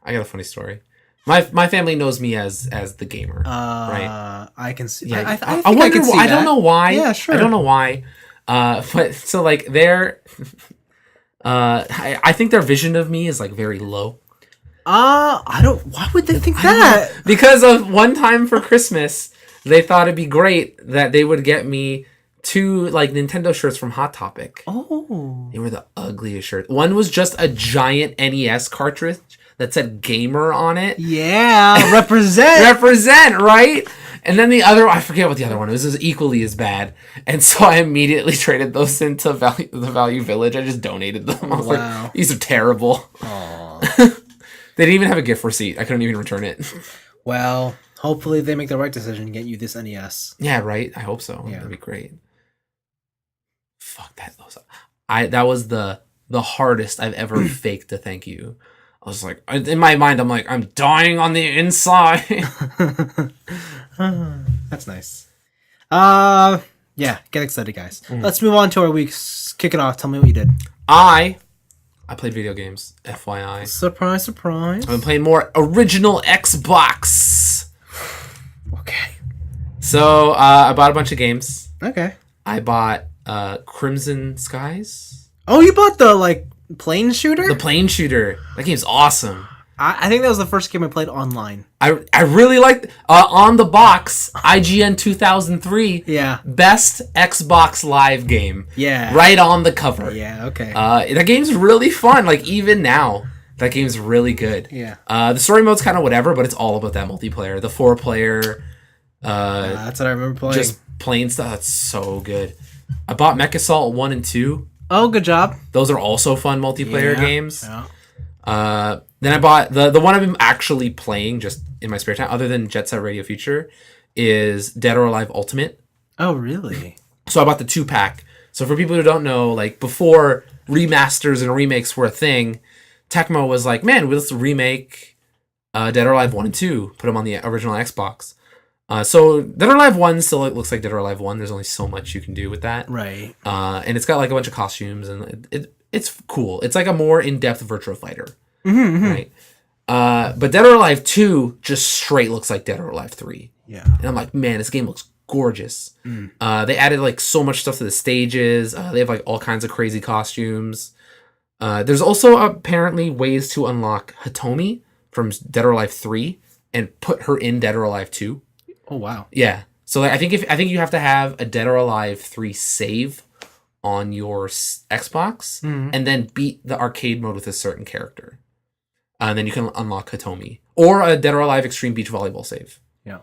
I got a funny story. My family knows me as the gamer, right? I can see. Yeah, I wonder. I can see I don't know why. Yeah, sure. I don't know why. But so like they're, I think their vision of me is like very low. I don't. Why would they think that? Because of one time for Christmas, they thought it'd be great that they would get me 2 like Nintendo shirts from Hot Topic. Oh, they were the ugliest shirts. One was just a giant NES cartridge that said gamer on it. Yeah, represent. Right? And then the other, I forget what the other one was. It was equally as bad. And so I immediately traded those into the Value Village. I just donated them. I was like, these are terrible. They didn't even have a gift receipt. I couldn't even return it. Well, hopefully they make the right decision and get you this NES. Yeah, right? I hope so. Yeah. That'd be great. Fuck that. That was the hardest I've ever faked a thank you. I was like, in my mind, I'm like, I'm dying on the inside. That's nice. Yeah, get excited, guys. Let's move on to our weeks. Kick it off. Tell me what you did. I played video games, FYI. Surprise, surprise. I've been playing more original Xbox. Okay. So, I bought a bunch of games. Okay. I bought Crimson Skies. Oh, you bought the, like, plane shooter? The plane shooter. That game's awesome. I think that was the first game I played online. I really liked on the box, IGN 2003. Yeah. Best Xbox Live game. Yeah. Right on the cover. Yeah, okay. That game's really fun. Like, even now, that game's really good. Yeah. The story mode's kind of whatever, but it's all about that multiplayer. The 4-player. That's what I remember playing. Just plain stuff. That's so good. I bought Mech Assault 1 and 2. Oh, good job. Those are also fun multiplayer games. Yeah. Then I bought the one I've been actually playing just in my spare time, other than Jet Set Radio Future, is Dead or Alive Ultimate. Oh, really? So I bought the 2-pack. So for people who don't know, like before remasters and remakes were a thing, Tecmo was like, man, let's remake Dead or Alive 1 and 2, put them on the original Xbox. So Dead or Alive 1 still looks like Dead or Alive 1. There's only so much you can do with that. Right. And it's got like a bunch of costumes, and it's cool. It's like a more in-depth Virtua Fighter. Right. But Dead or Alive 2 just straight looks like Dead or Alive 3. Yeah. And I'm like, man, this game looks gorgeous. They added like so much stuff to the stages. They have like all kinds of crazy costumes. There's also apparently ways to unlock Hitomi from Dead or Alive 3 and put her in Dead or Alive 2. Oh, wow. Yeah. So like, I think you have to have a Dead or Alive 3 save on your Xbox and then beat the arcade mode with a certain character. And then you can unlock Hitomi. Or a Dead or Alive Extreme Beach Volleyball save. Yeah.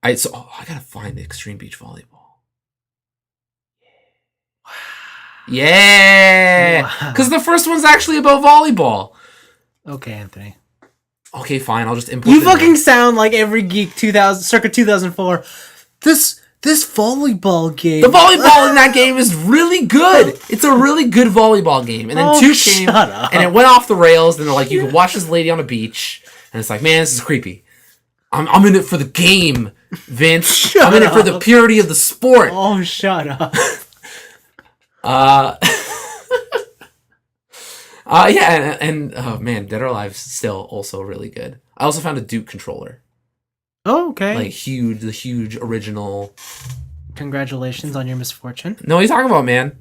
I gotta find the Extreme Beach Volleyball. Yeah! Because the first one's actually about volleyball. Okay, Anthony. Okay, fine. I'll just import You fucking sound like every geek circa 2004. This volleyball game. The volleyball in that game is really good. It's a really good volleyball game. And then 2 came, and it went off the rails. And they're like, you can watch this lady on a beach. And it's like, man, this is creepy. I'm in it for the game, Vince. I'm in it for the purity of the sport. Oh, shut up. Yeah, and oh man, Dead or Alive's still also really good. I also found a Duke controller. Oh, okay. Like the huge original. Congratulations on your misfortune. No, what are you talking about, man?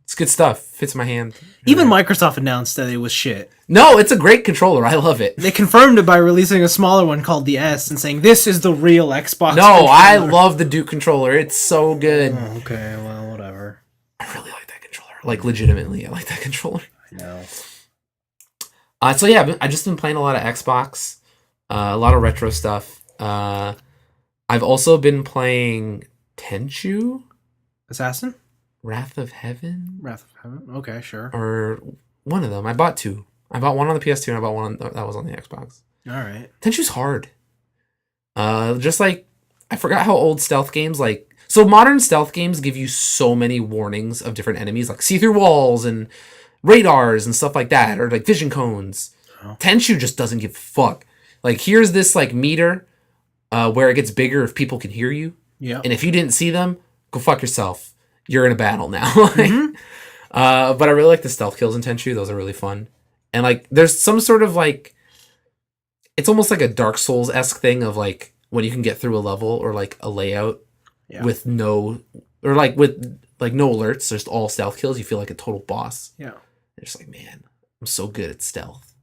It's good stuff. Fits my hand. Even Microsoft announced that it was shit. No, it's a great controller. I love it. They confirmed it by releasing a smaller one called the S and saying this is the real Xbox. No, controller. I love the Duke controller. It's so good. Oh, okay, well, whatever. I really like that controller. Like, legitimately, I like that controller. I know. So yeah, I've just been playing a lot of Xbox, a lot of retro stuff. I've also been playing Tenchu, Assassin? Wrath of Heaven? Wrath of Heaven? Okay, sure. Or one of them. I bought two. I bought one on the PS2 and I bought one that was on the Xbox. Alright. Tenchu's hard. Just like, I forgot how old stealth games, like, so modern stealth games give you so many warnings of different enemies, like see-through walls and radars and stuff like that, or like vision cones. Oh. Tenchu just doesn't give a fuck. Like, here's this like meter where it gets bigger if people can hear you. Yeah. And if you didn't see them, go fuck yourself. You're in a battle now. But I really like the stealth kills in Tenchu. Those are really fun. And like, there's some sort of like, it's almost like a Dark Souls-esque thing of like when you can get through a level or like a layout with no alerts, just all stealth kills. You feel like a total boss. Yeah. You're just like, man, I'm so good at stealth.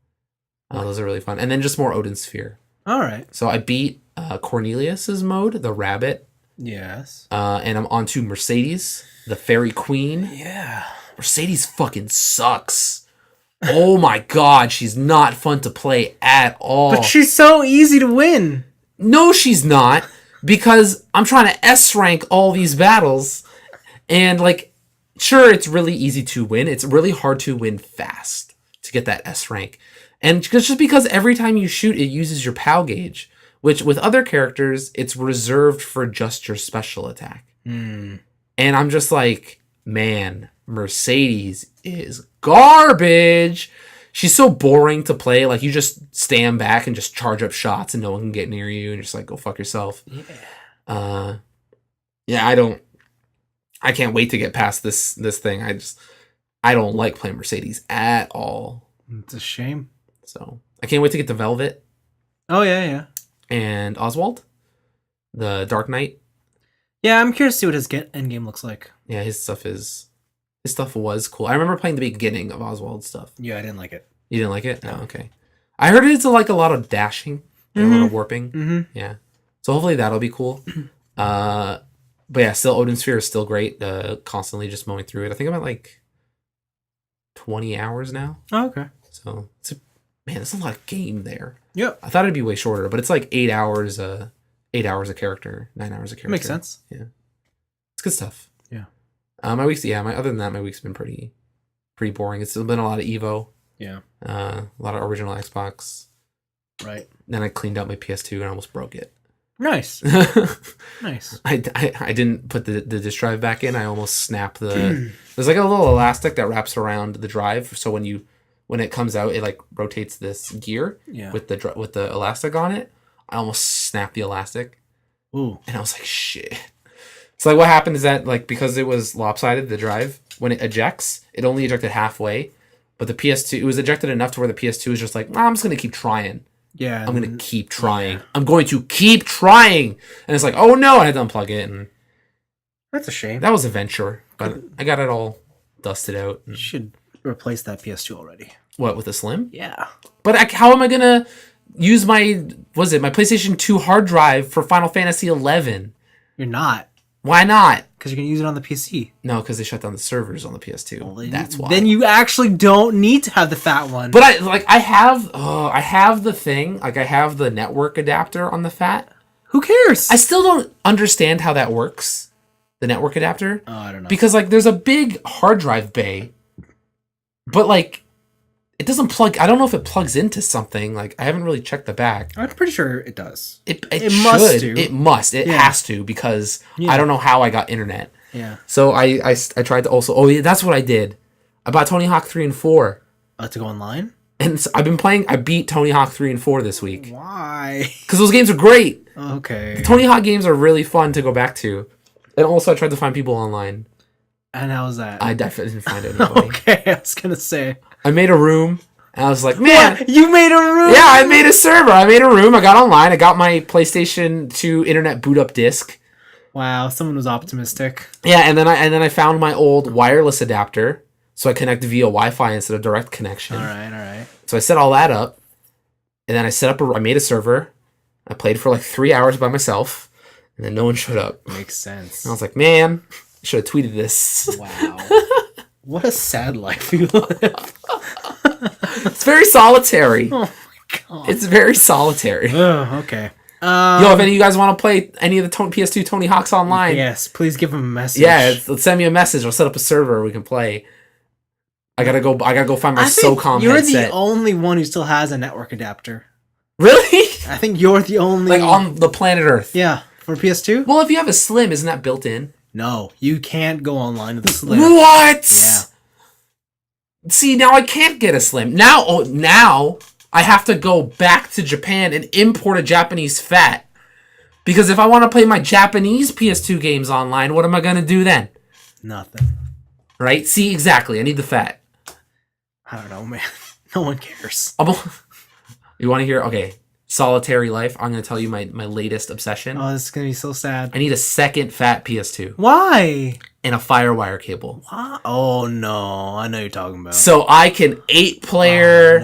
Those are really fun. And then just more Odin Sphere. All right. So I beat Cornelius's mode, the rabbit. Yes. And I'm on to Mercedes, the fairy queen. Yeah. Mercedes fucking sucks. Oh my god, she's not fun to play at all. But she's so easy to win. No, she's not. Because I'm trying to S-rank all these battles. And like, sure, it's really easy to win. It's really hard to win fast to get that S rank. And just because every time you shoot, it uses your POW gauge. Which with other characters, it's reserved for just your special attack. And I'm just like, man, Mercedes is garbage. She's so boring to play. Like, you just stand back and just charge up shots and no one can get near you. And you're just like, go fuck yourself. Yeah. I can't wait to get past this thing. I don't like playing Mercedes at all. It's a shame. So I can't wait to get to Velvet. Oh, yeah. And Oswald, the Dark Knight. Yeah, I'm curious to see what his endgame looks like. Yeah, his stuff was cool. I remember playing the beginning of Oswald's stuff. Yeah, I didn't like it. You didn't like it? No, okay. I heard it's like a lot of dashing, and a lot of warping. Yeah. So hopefully that'll be cool. But yeah, still Odin Sphere is still great. Constantly just mowing through it. I think I'm at like 20 hours now. Oh, okay. So there's a lot of game there. Yep. I thought it'd be way shorter, but it's like 8 hours. 8 hours a character, 9 hours a character. Makes sense. Yeah, it's good stuff. Yeah. My week's other than that, my week's been pretty boring. It's been a lot of Evo. Yeah. A lot of original Xbox. Right. Then I cleaned out my PS2 and I almost broke it. Nice. Nice. I didn't put the disk drive back in. I almost snapped the. There's like a little elastic that wraps around the drive, so when it comes out, it like rotates this gear with the elastic on it. I almost snapped the elastic. Ooh. And I was like, shit. So like what happened is that like because it was lopsided, the drive, when it ejects, it only ejected halfway. But the PS2, it was ejected enough to where the PS2 is just like, I'm just going to keep trying. Yeah. I'm going to keep trying. Yeah. I'm going to keep trying. And it's like, oh no, I had to unplug it. And that's a shame. That was a venture. But I got it all dusted out. You should replace that PS2 already. What, with a Slim? Yeah. But how am I going to use my PlayStation 2 hard drive for Final Fantasy 11? You're not. Why not? Because you can use it on the PC. No, because they shut down the servers on the PS2. Well, that's why. Then you actually don't need to have the fat one. But I have the thing. Like, I have the network adapter on the fat. Who cares? I still don't understand how that works. The network adapter. Oh, I don't know. Because like, there's a big hard drive bay, but like, it doesn't plug. I don't know if it plugs into something. Like, I haven't really checked the back. I'm pretty sure it does. It must do. It must. It has to, because I don't know how I got internet. Yeah. So I tried to also. Oh yeah, that's what I did. I bought Tony Hawk 3 and 4. To go online. And so I've been playing. I beat Tony Hawk 3 and 4 this week. Why? Because those games are great. Okay. The Tony Hawk games are really fun to go back to. And also, I tried to find people online. And how was that? I definitely didn't find anybody. Okay, I was gonna say. I made a room, And I was like, man, what? You made a room? Yeah, I made a server. I made a room. I got online. I got my PlayStation 2 internet boot up disc. Wow, someone was optimistic. Yeah, and then I found my old wireless adapter, so I connected via Wi-Fi instead of direct connection. All right. So I set all that up, and then I made a server. I played for like 3 hours by myself, and then no one showed up. Makes sense. And I was like, man, I should have tweeted this. Wow. What a sad life you live. It's very solitary. Oh my god. It's very solitary. Oh, okay. Yo, if any of you guys want to play any of the PS2 Tony Hawk's online, yes, please give him a message. yeah, let's send me a message. I'll set up a server we can play. I gotta go find my SOCOM you're headset. the only one who still has a network adapter. Really? I think you're the only... Like on the planet Earth. Yeah, for PS2? Well, if you have a Slim, isn't that built in? No, you can't go online with a Slim. What? Yeah. See, now I can't get a Slim. Now I have to go back to Japan and import a Japanese FAT. Because if I want to play my Japanese PS2 games online, what am I going to do then? Nothing. Right? See, exactly. I need the FAT. I don't know, man. No one cares. You want to hear? Okay. Solitary life. I'm going to tell you my latest obsession. Oh, this is going to be so sad. I need a second fat PS2. Why? And a FireWire cable. What? Oh, no. I know you're talking about. So I can 8-player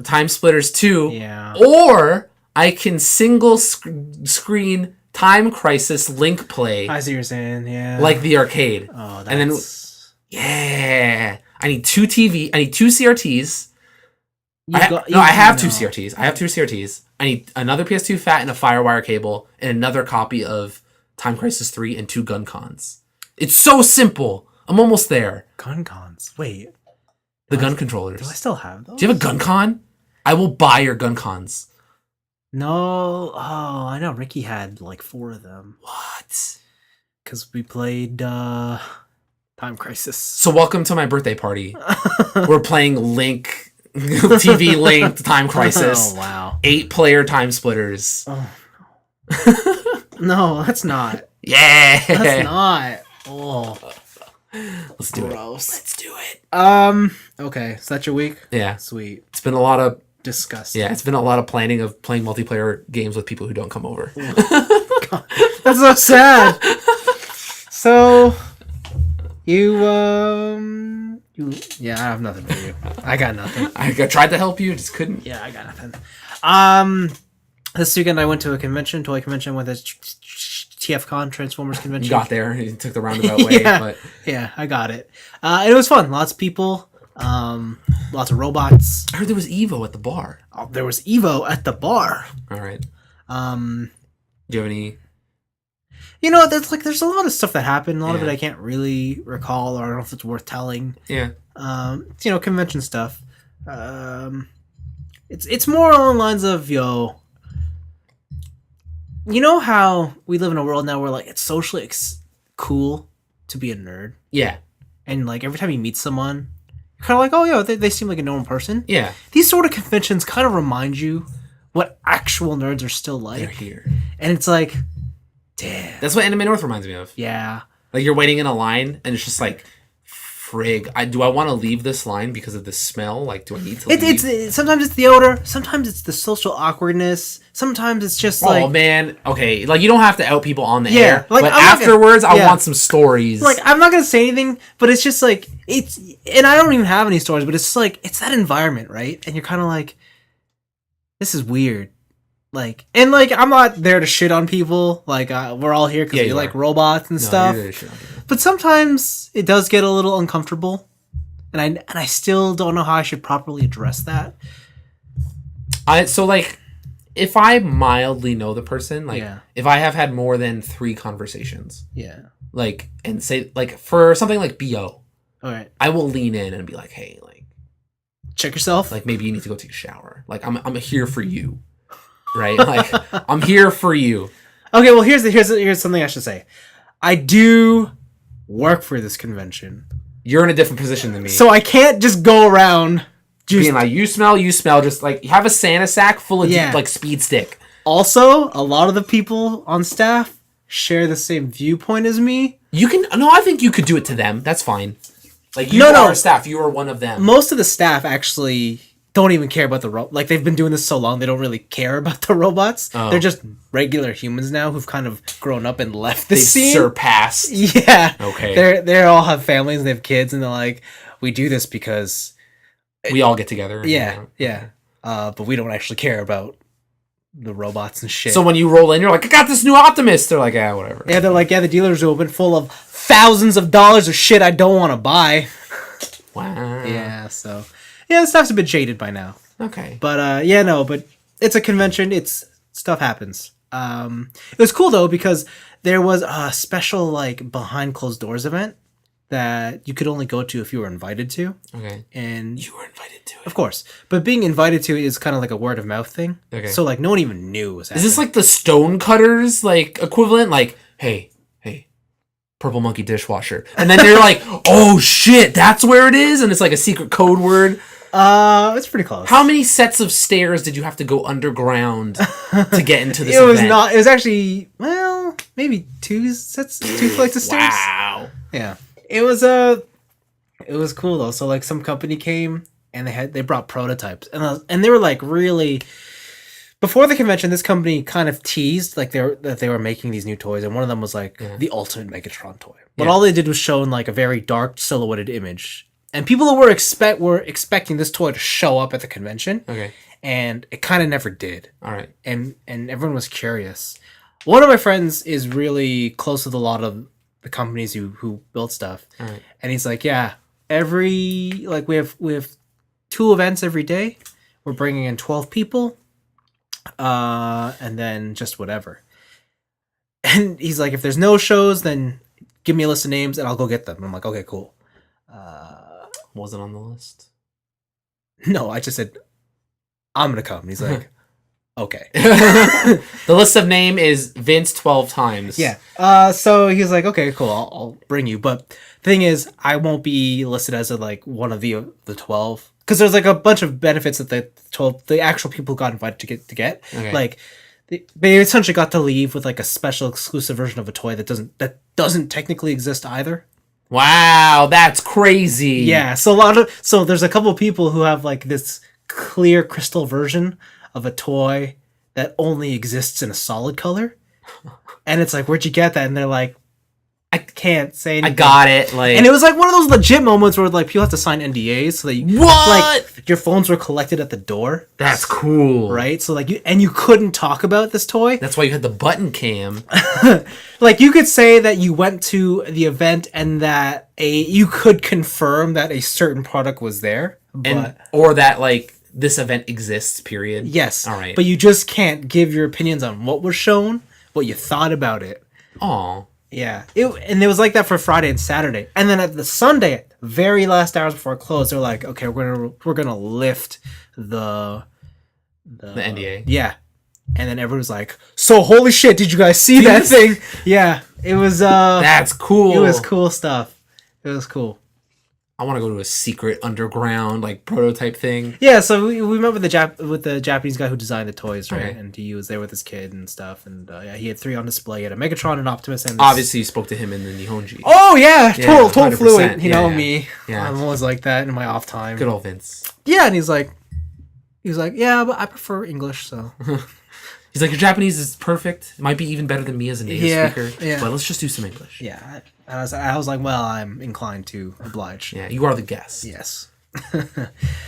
Time Splitters 2. Yeah. Or I can single screen Time Crisis Link play. I see what you're saying, yeah. Like the arcade. Oh, that's... And then, yeah. I need two CRTs. I have two CRTs. I have two CRTs. I need another PS2 FAT and a FireWire cable and another copy of Time Crisis 3 and 2 gun cons. It's so simple. I'm almost there. Gun cons? Wait. The gun controllers. Do I still have those? Do you have a gun con? I will buy your gun cons. No. Oh, I know. Ricky had like 4 of them. What? Because we played Time Crisis. So welcome to my birthday party. We're playing Link... TV linked Time Crisis. Oh, wow. 8-player Time Splitters. Oh, no, that's not. Yeah. That's not. Oh. Let's do Gross. it. Let's do it. Okay, so that's your week? Yeah. Sweet. It's been a lot of... Disgusting. Yeah, it's been a lot of planning of playing multiplayer games with people who don't come over. God, that's so sad. So... Yeah, I have nothing for you. I got nothing. I tried to help you, just couldn't. Yeah, I got nothing. This weekend I went to a convention, toy convention, with a TFCon, Transformers convention. You got there. You took the roundabout way, but... Yeah, I got it. It was fun. Lots of people. Lots of robots. I heard there was Evo at the bar. Oh, there was Evo at the bar. All right. Do you have any... there's a lot of stuff that happened. A lot of it I can't really recall, or I don't know if it's worth telling. Yeah. Convention stuff. It's more along the lines of, you know how we live in a world now where like it's socially cool to be a nerd. Yeah. And like every time you meet someone, you're kind of like, oh yeah, they seem like a normal person. Yeah. These sort of conventions kind of remind you what actual nerds are still like. They're here. And it's like, damn. That's what Anime North reminds me of. Yeah. Like you're waiting in a line and it's just like, frig, do I want to leave this line because of the smell? Like, do I need to leave? Sometimes it's the odor. Sometimes it's the social awkwardness. Sometimes it's just like... Oh, man. Okay. Like, you don't have to out people on the air. Like, but afterwards, I want some stories. Like, I'm not going to say anything, but it's just like... And I don't even have any stories, but it's just like... It's that environment, right? And you're kind of like... This is weird. Like... And, like, I'm not there to shit on people. Like, we're all here because we like robots and stuff. You're there to shit on people. But sometimes it does get a little uncomfortable, and I still don't know how I should properly address that. So like, if I mildly know the person, like if I have had more than 3 conversations, like and say like for something like BO, all right, I will lean in and be like, hey, like check yourself. Like maybe you need to go take a shower. Like I'm here for you, right? Like I'm here for you. Okay, well here's something I should say. I do work for this convention. You're in a different position than me. So I can't just go around being like, you smell, just like, you have a Santa sack full of like speed stick. Also, a lot of the people on staff share the same viewpoint as me. I think you could do it to them. That's fine. Like, you are staff. You are one of them. Most of the staff actually don't even care about the like, they've been doing this so long, they don't really care about the robots. Oh. They're just regular humans now who've kind of grown up and left the scene. They've surpassed. Yeah. Okay. They all have families and they have kids, and they're like, we do this because... we all get together. Yeah. But we don't actually care about the robots and shit. So when you roll in, you're like, I got this new Optimus. They're like, yeah, whatever. Yeah, they're like, yeah, the dealer's open, full of thousands of dollars of shit I don't want to buy. Wow. Yeah, so... yeah, the stuff's a bit jaded by now. Okay. But, but it's a convention. Stuff happens. It was cool, though, because there was a special, like, behind closed doors event that you could only go to if you were invited to. Okay. And you were invited to it. Of course. But being invited to it is kind of like a word of mouth thing. Okay. So, like, no one even knew it was happening. Is this like the Stonecutters, like, equivalent? Like, hey, Purple Monkey dishwasher. And then you're like, oh, shit, that's where it is? And it's like a secret code word. It's pretty close. How many sets of stairs did you have to go underground to get into this event? It was actually, well, maybe two flights of stairs. Wow. Yeah. It was cool though. So like some company came and they brought prototypes and they were like really, before the convention, this company kind of teased like that they were making these new toys, and one of them was like the ultimate Megatron toy. But all they did was show in like a very dark silhouetted image. And people were expecting this toy to show up at the convention. Okay. And it kind of never did. All right. And everyone was curious. One of my friends is really close with a lot of the companies who build stuff. All right. And he's like, yeah, we have 2 events every day. We're bringing in 12 people. And then just whatever. And he's like, if there's no shows, then give me a list of names and I'll go get them. And I'm like, okay, cool. Wasn't on the list. No, I just said, I'm going to come. He's like, okay. The list of name is Vince 12 times. Yeah. So he's like, okay, cool. I'll bring you. But the thing is, I won't be listed as one of the 12. Because there's like a bunch of benefits that the actual people got invited to get. Okay. Like, they essentially got to leave with like a special exclusive version of a toy that doesn't technically exist either. Wow, that's crazy. Yeah, so there's a couple people who have like this clear crystal version of a toy that only exists in a solid color. And it's like, where'd you get that? And they're like, I can't say anything. I got it. Like, and it was like one of those legit moments where like people have to sign NDAs so that like your phones were collected at the door. That's cool. Right? So like you couldn't talk about this toy. That's why you had the button cam. Like you could say that you went to the event and that you could confirm that a certain product was there, or that like this event exists, period. Yes. All right. But you just can't give your opinions on what was shown, what you thought about it. Aw. Yeah, and it was like that for Friday and Saturday, and then at the Sunday, very last hours before it closed, they're like, "Okay, we're gonna lift the NDA." Yeah, and then everyone was like, "So holy shit, did you guys see that thing?" Yeah, it was. That's cool. It was cool stuff. It was cool. I want to go to a secret underground like prototype thing. Yeah, so we met with the Japanese guy who designed the toys, right? Okay. And he was there with his kid and stuff, and he had 3 on display. He had a Megatron, an Optimus, and obviously you spoke to him in the Nihonji. Oh yeah, total fluent. You know yeah. me. Yeah. I'm always like that in my off time. Good old Vince. Yeah, and he's like, yeah, but I prefer English, so. He's like, your Japanese is perfect. It might be even better than me as a native speaker. Yeah. But let's just do some English. Yeah. I was like, well, I'm inclined to oblige. Yeah, you are the guest. Yes.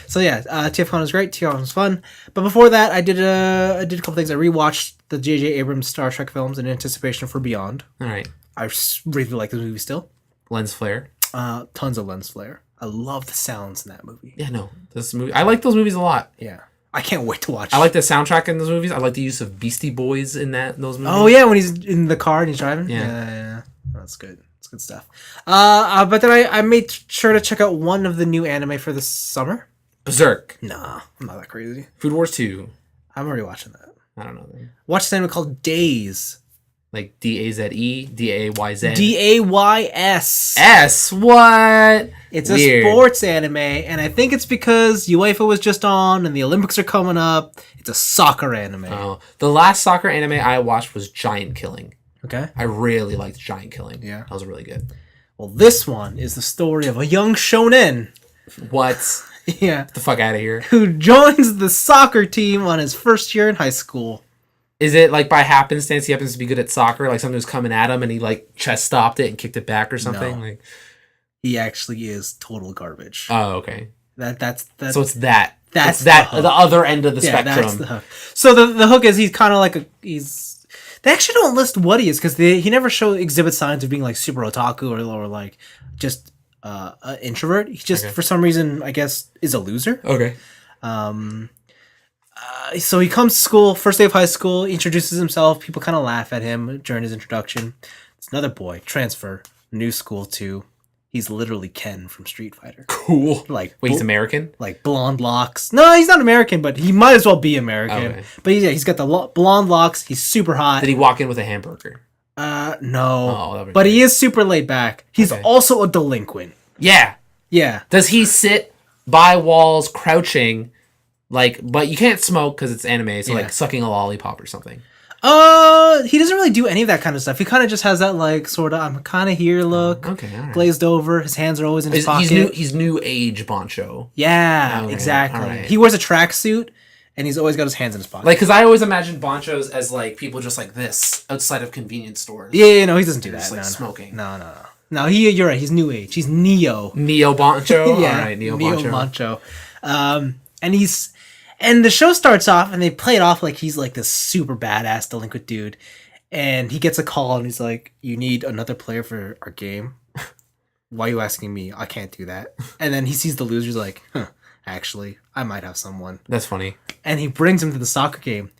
So yeah, TFCon was great. TFCon was fun. But before that, I did a couple things. I rewatched the J.J. Abrams Star Trek films in anticipation for Beyond. All right. I really like the movie still. Lens flare. Tons of lens flare. I love the sounds in that movie. Yeah, no, this movie. I like those movies a lot. Yeah. I can't wait to watch. I like the soundtrack in those movies. I like the use of Beastie Boys in those movies. Oh yeah, when he's in the car and he's driving. Yeah. That's good. That's good stuff. But then I made sure to check out one of the new anime for this summer. Berserk. Nah, I'm not that crazy. Food Wars 2. I'm already watching that. I don't know. Then. Watch an anime called Days. Like D-A-Z-E? D-A-Y-Z? D-A-Y-S. S? What? It's weird. A sports anime, and I think it's because UEFA was just on, and the Olympics are coming up. It's a soccer anime. Oh, the last soccer anime I watched was Giant Killing. Okay. I really liked Giant Killing. Yeah. That was really good. Well, this one is the story of a young shonen. What? Yeah. Get the fuck out of here. Who joins the soccer team on his first year in high school. Is it like by happenstance he happens to be good at soccer? Like something was coming at him and he like chest stopped it and kicked it back or something? No. Like he actually is total garbage. Oh, okay. That's so it's that. That's the other end of the spectrum. That's the hook. So the hook is he's kind of like they actually don't list what he is because he never exhibits signs of being like super otaku or like just an introvert. He just for some reason I guess is a loser. Okay. So he comes to school, first day of high school, introduces himself. People kind of laugh at him during his introduction. It's another boy, transfer, new school too. He's literally Ken from Street Fighter. Cool. Like wait, he's American? Like blonde locks. No, he's not American, but he might as well be American. Okay. But he's got the blonde locks. He's super hot. Did he walk in with a hamburger? No. Oh, but he is super laid back. He's also a delinquent. Yeah. Yeah. Does he sit by walls crouching, like, but you can't smoke because it's anime, so like sucking a lollipop or something? He doesn't really do any of that kind of stuff. He kind of just has that like sort of I'm kind of here look. Okay, all right. Glazed over. His hands are always in his pocket. He's new age Bancho. Yeah, exactly. Right. He wears a tracksuit and he's always got his hands in his pocket. Like, because I always imagine Banchos as like people just like this outside of convenience stores. Yeah, no, he doesn't do that. Just, like, smoking. No, you're right. He's new age. He's Neo Bancho. Yeah, all right, Neo Bancho. And the show starts off, and they play it off like he's like this super badass delinquent dude. And he gets a call, and he's like, "You need another player for our game? Why are you asking me? I can't do that." And then he sees the loser's like, actually, I might have someone. That's funny. And he brings him to the soccer game.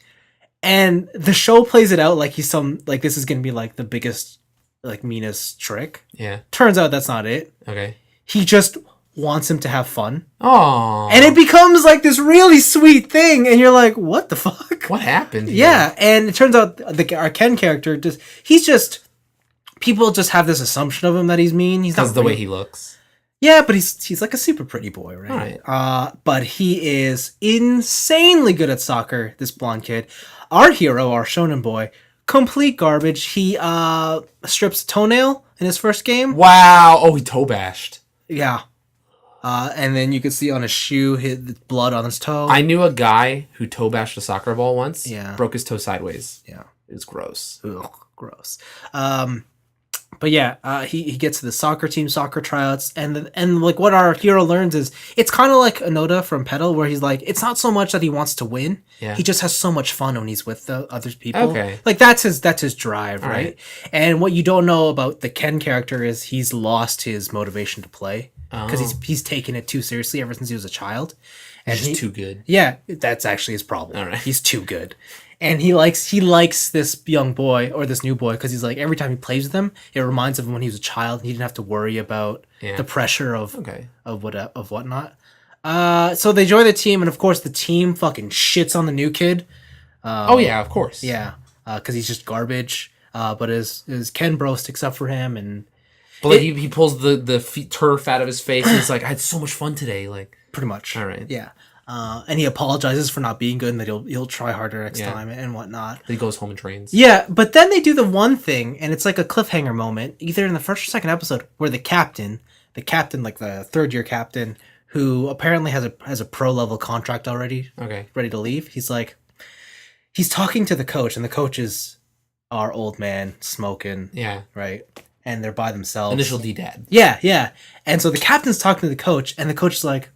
And the show plays it out like this is going to be like the biggest, like meanest trick. Yeah. Turns out that's not it. Okay. He just wants him to have fun. Oh. And it becomes like this really sweet thing, and you're like, what the fuck? What happened here? Yeah, and it turns out our Ken character people just have this assumption of him that he's mean. He's not because the way he looks. Yeah, but he's like a super pretty boy, right? But he is insanely good at soccer, this blonde kid. Our hero, our shonen boy, complete garbage. He strips a toenail in his first game. Wow. Oh, he toe bashed. Yeah. And then you could see on his shoe hit blood on his toe. I knew a guy who toe bashed a soccer ball once. Yeah. Broke his toe sideways. Yeah. It was gross. Ugh, gross. But yeah, he gets to the soccer team, soccer tryouts, and like what our hero learns is it's kind of like Onoda from Petal, where he's like, it's not so much that he wants to win. Yeah. He just has so much fun when he's with the other people. Okay. Like that's his drive, right? And what you don't know about the Ken character is he's lost his motivation to play. Because he's taken it too seriously ever since he was a child. And he's too good. Yeah, that's actually his problem. All right. He's too good. And he likes this young boy or this new boy because he's like every time he plays with him, it reminds him of when he was a child and he didn't have to worry about the pressure of whatnot. So they join the team, and of course the team fucking shits on the new kid. Of course. Yeah, because he's just garbage. But his Ken bro sticks up for him and. But like he pulls the turf out of his face and he's like, I had so much fun today. Like pretty much. All right. Yeah. And he apologizes for not being good and that he'll try harder next time and whatnot. Then he goes home and trains. Yeah, but then they do the one thing, and it's like a cliffhanger moment, either in the first or second episode, where the captain, like the third-year captain, who apparently has a pro-level contract already, ready to leave, he's talking to the coach, and the coach is our old man smoking. Yeah. Right? And they're by themselves. Initial D-dad. Yeah. And so the captain's talking to the coach, and the coach is like,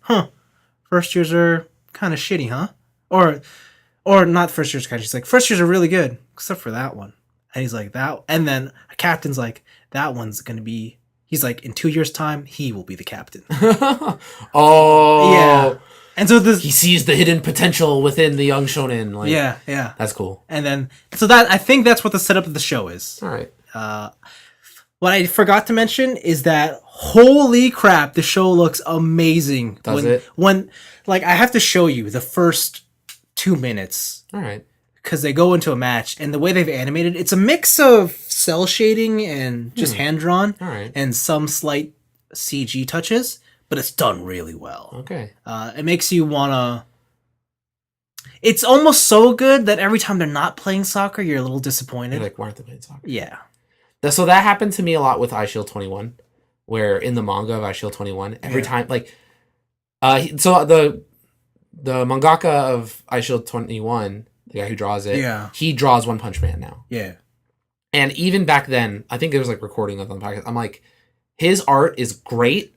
first years are kind of shitty, huh? Or not first years kind of. She's like, first years are really good, except for that one. And he's like, that. And then the captain's like, that one's going to be, he's like, in 2 years' time, he will be the captain. Oh. Yeah. And so he sees the hidden potential within the young shonen. Like, yeah. That's cool. And then, so that, I think that's what the setup of the show is. All right. What I forgot to mention is that holy crap, the show looks amazing. Does it? When like I have to show you the first 2 minutes. All right. Because they go into a match, and the way they've animated, it's a mix of cell shading and just hand drawn, and some slight CG touches, but it's done really well. Okay. It makes you wanna. It's almost so good that every time they're not playing soccer, you're a little disappointed. You're like, why aren't they playing soccer? Yeah. So that happened to me a lot with iShield 21. where in the manga of Shield 21, every time like so the mangaka of Shield 21, the guy who draws it, he draws One Punch Man now. Yeah. And even back then, I think there was like recording of the podcast. I'm like, his art is great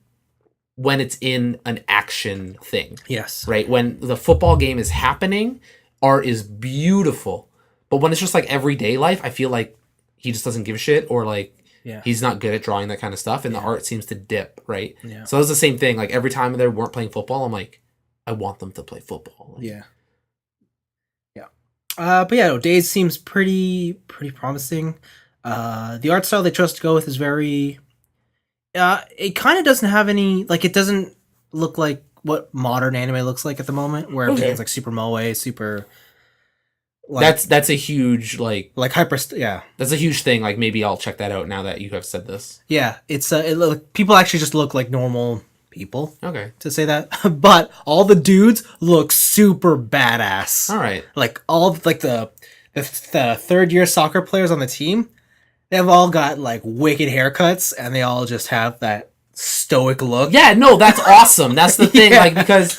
when it's in an action thing. Yes. Right? When the football game is happening, art is beautiful. But when it's just like everyday life, I feel like he just doesn't give a shit, or like he's not good at drawing that kind of stuff, and the art seems to dip, right? Yeah. So it was the same thing. Like every time they weren't playing football, I'm like, I want them to play football. Like, yeah. But yeah, Days seems pretty promising. The art style they chose to go with is very. It kind of doesn't have any, like, it doesn't look like what modern anime looks like at the moment, where everything's like super moe, super. Like, that's a huge like hyper. That's a huge thing. Like maybe I'll check that out now that you have said this. Yeah, it's people actually just look like normal people. Okay. To say that, but all the dudes look super badass. All right. Like all like the third year soccer players on the team, they've all got like wicked haircuts, and they all just have that stoic look. Yeah, no, that's awesome. That's the thing. Like because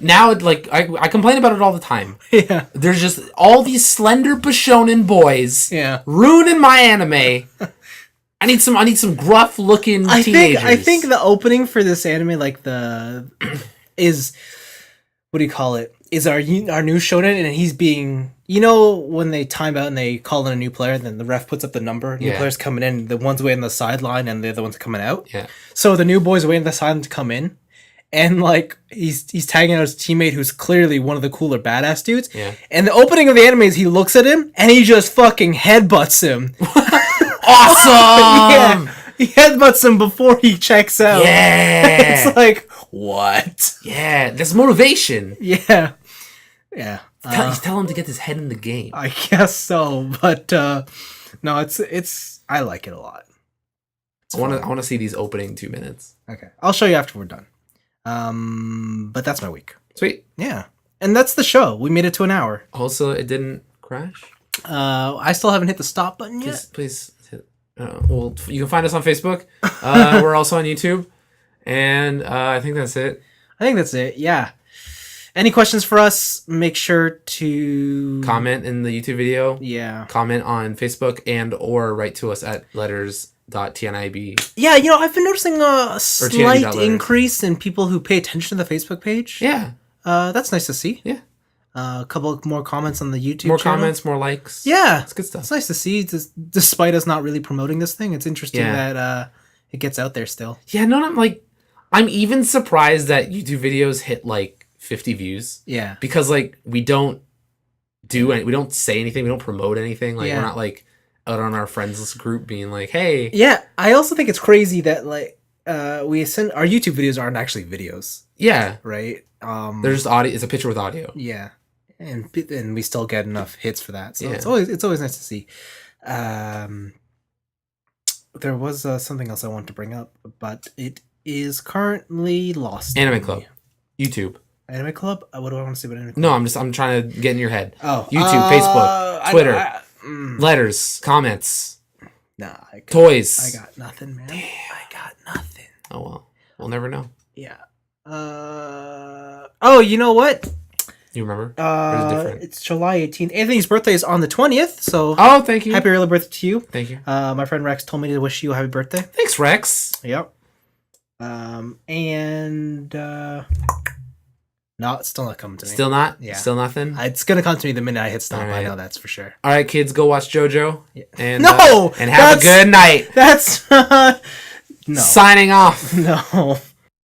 now like I complain about it all the time. Yeah. There's just all these slender Bishonen boys. Yeah. Ruining my anime. I need some gruff looking teenagers. I think the opening for this anime, like is what do you call it? Is our new shonen, and he's being, when they time out and they call in a new player, then the ref puts up the number. New players coming in, the ones waiting on the sideline, and they're the ones coming out. Yeah. So the new boys waiting on the sideline to come in, and like he's tagging out his teammate who's clearly one of the cooler badass dudes. Yeah. And the opening of the anime is he looks at him and he just fucking headbutts him. Awesome. Yeah. He headbutts him before he checks out. Yeah. It's like, what? Yeah, that's motivation. Yeah. Yeah. Tell him to get his head in the game. I guess so, but no, it's I like it a lot. I want to see these opening 2 minutes. Okay. I'll show you after we're done. But that's my week. Sweet. Yeah. And that's the show. We made it to an hour. Also, it didn't crash? I still haven't hit the stop button yet. Please hit. Well, you can find us on Facebook. We're also on YouTube. And I think that's it. Yeah. Any questions for us? Make sure to comment in the YouTube video. Yeah. Comment on Facebook or write to us at letters.tniab. Yeah, I've been noticing a slight increase in people who pay attention to the Facebook page. Yeah. That's nice to see. Yeah. A couple more comments on the YouTube More channel. comments, more likes. Yeah. It's good stuff. It's nice to see, despite us not really promoting this thing. It's interesting that it gets out there still. Yeah, no, I'm even surprised that YouTube videos hit like 50 views. Yeah. Because like we don't say anything, we don't promote anything. Like we're not like out on our friends list group being like, hey. Yeah, I also think it's crazy that like our YouTube videos aren't actually videos. Yeah. Right? There's just audio, it's a picture with audio. Yeah. And we still get enough hits for that. So it's always nice to see. There was something else I wanted to bring up, but it is currently lost. Anime Club. YouTube. Anime Club? What do I want to say about Anime Club? No, I'm trying to get in your head. Oh. YouTube, Facebook, Twitter, letters, comments. Nah. Toys. I got nothing, man. Damn. I got nothing. Oh, well. We'll never know. Yeah. Oh, you know what? You remember? It's July 18th. Anthony's birthday is on the 20th, so... Oh, thank you. Happy early birthday to you. Thank you. My friend Rex told me to wish you a happy birthday. Thanks, Rex. Yep. No, it's still not coming to me. Still not? Yeah. Still nothing? It's going to come to me the minute I hit stop. Right. I know that's for sure. All right, kids, go watch JoJo. Yeah. And, no! And have a good night. That's... no. Signing off. No.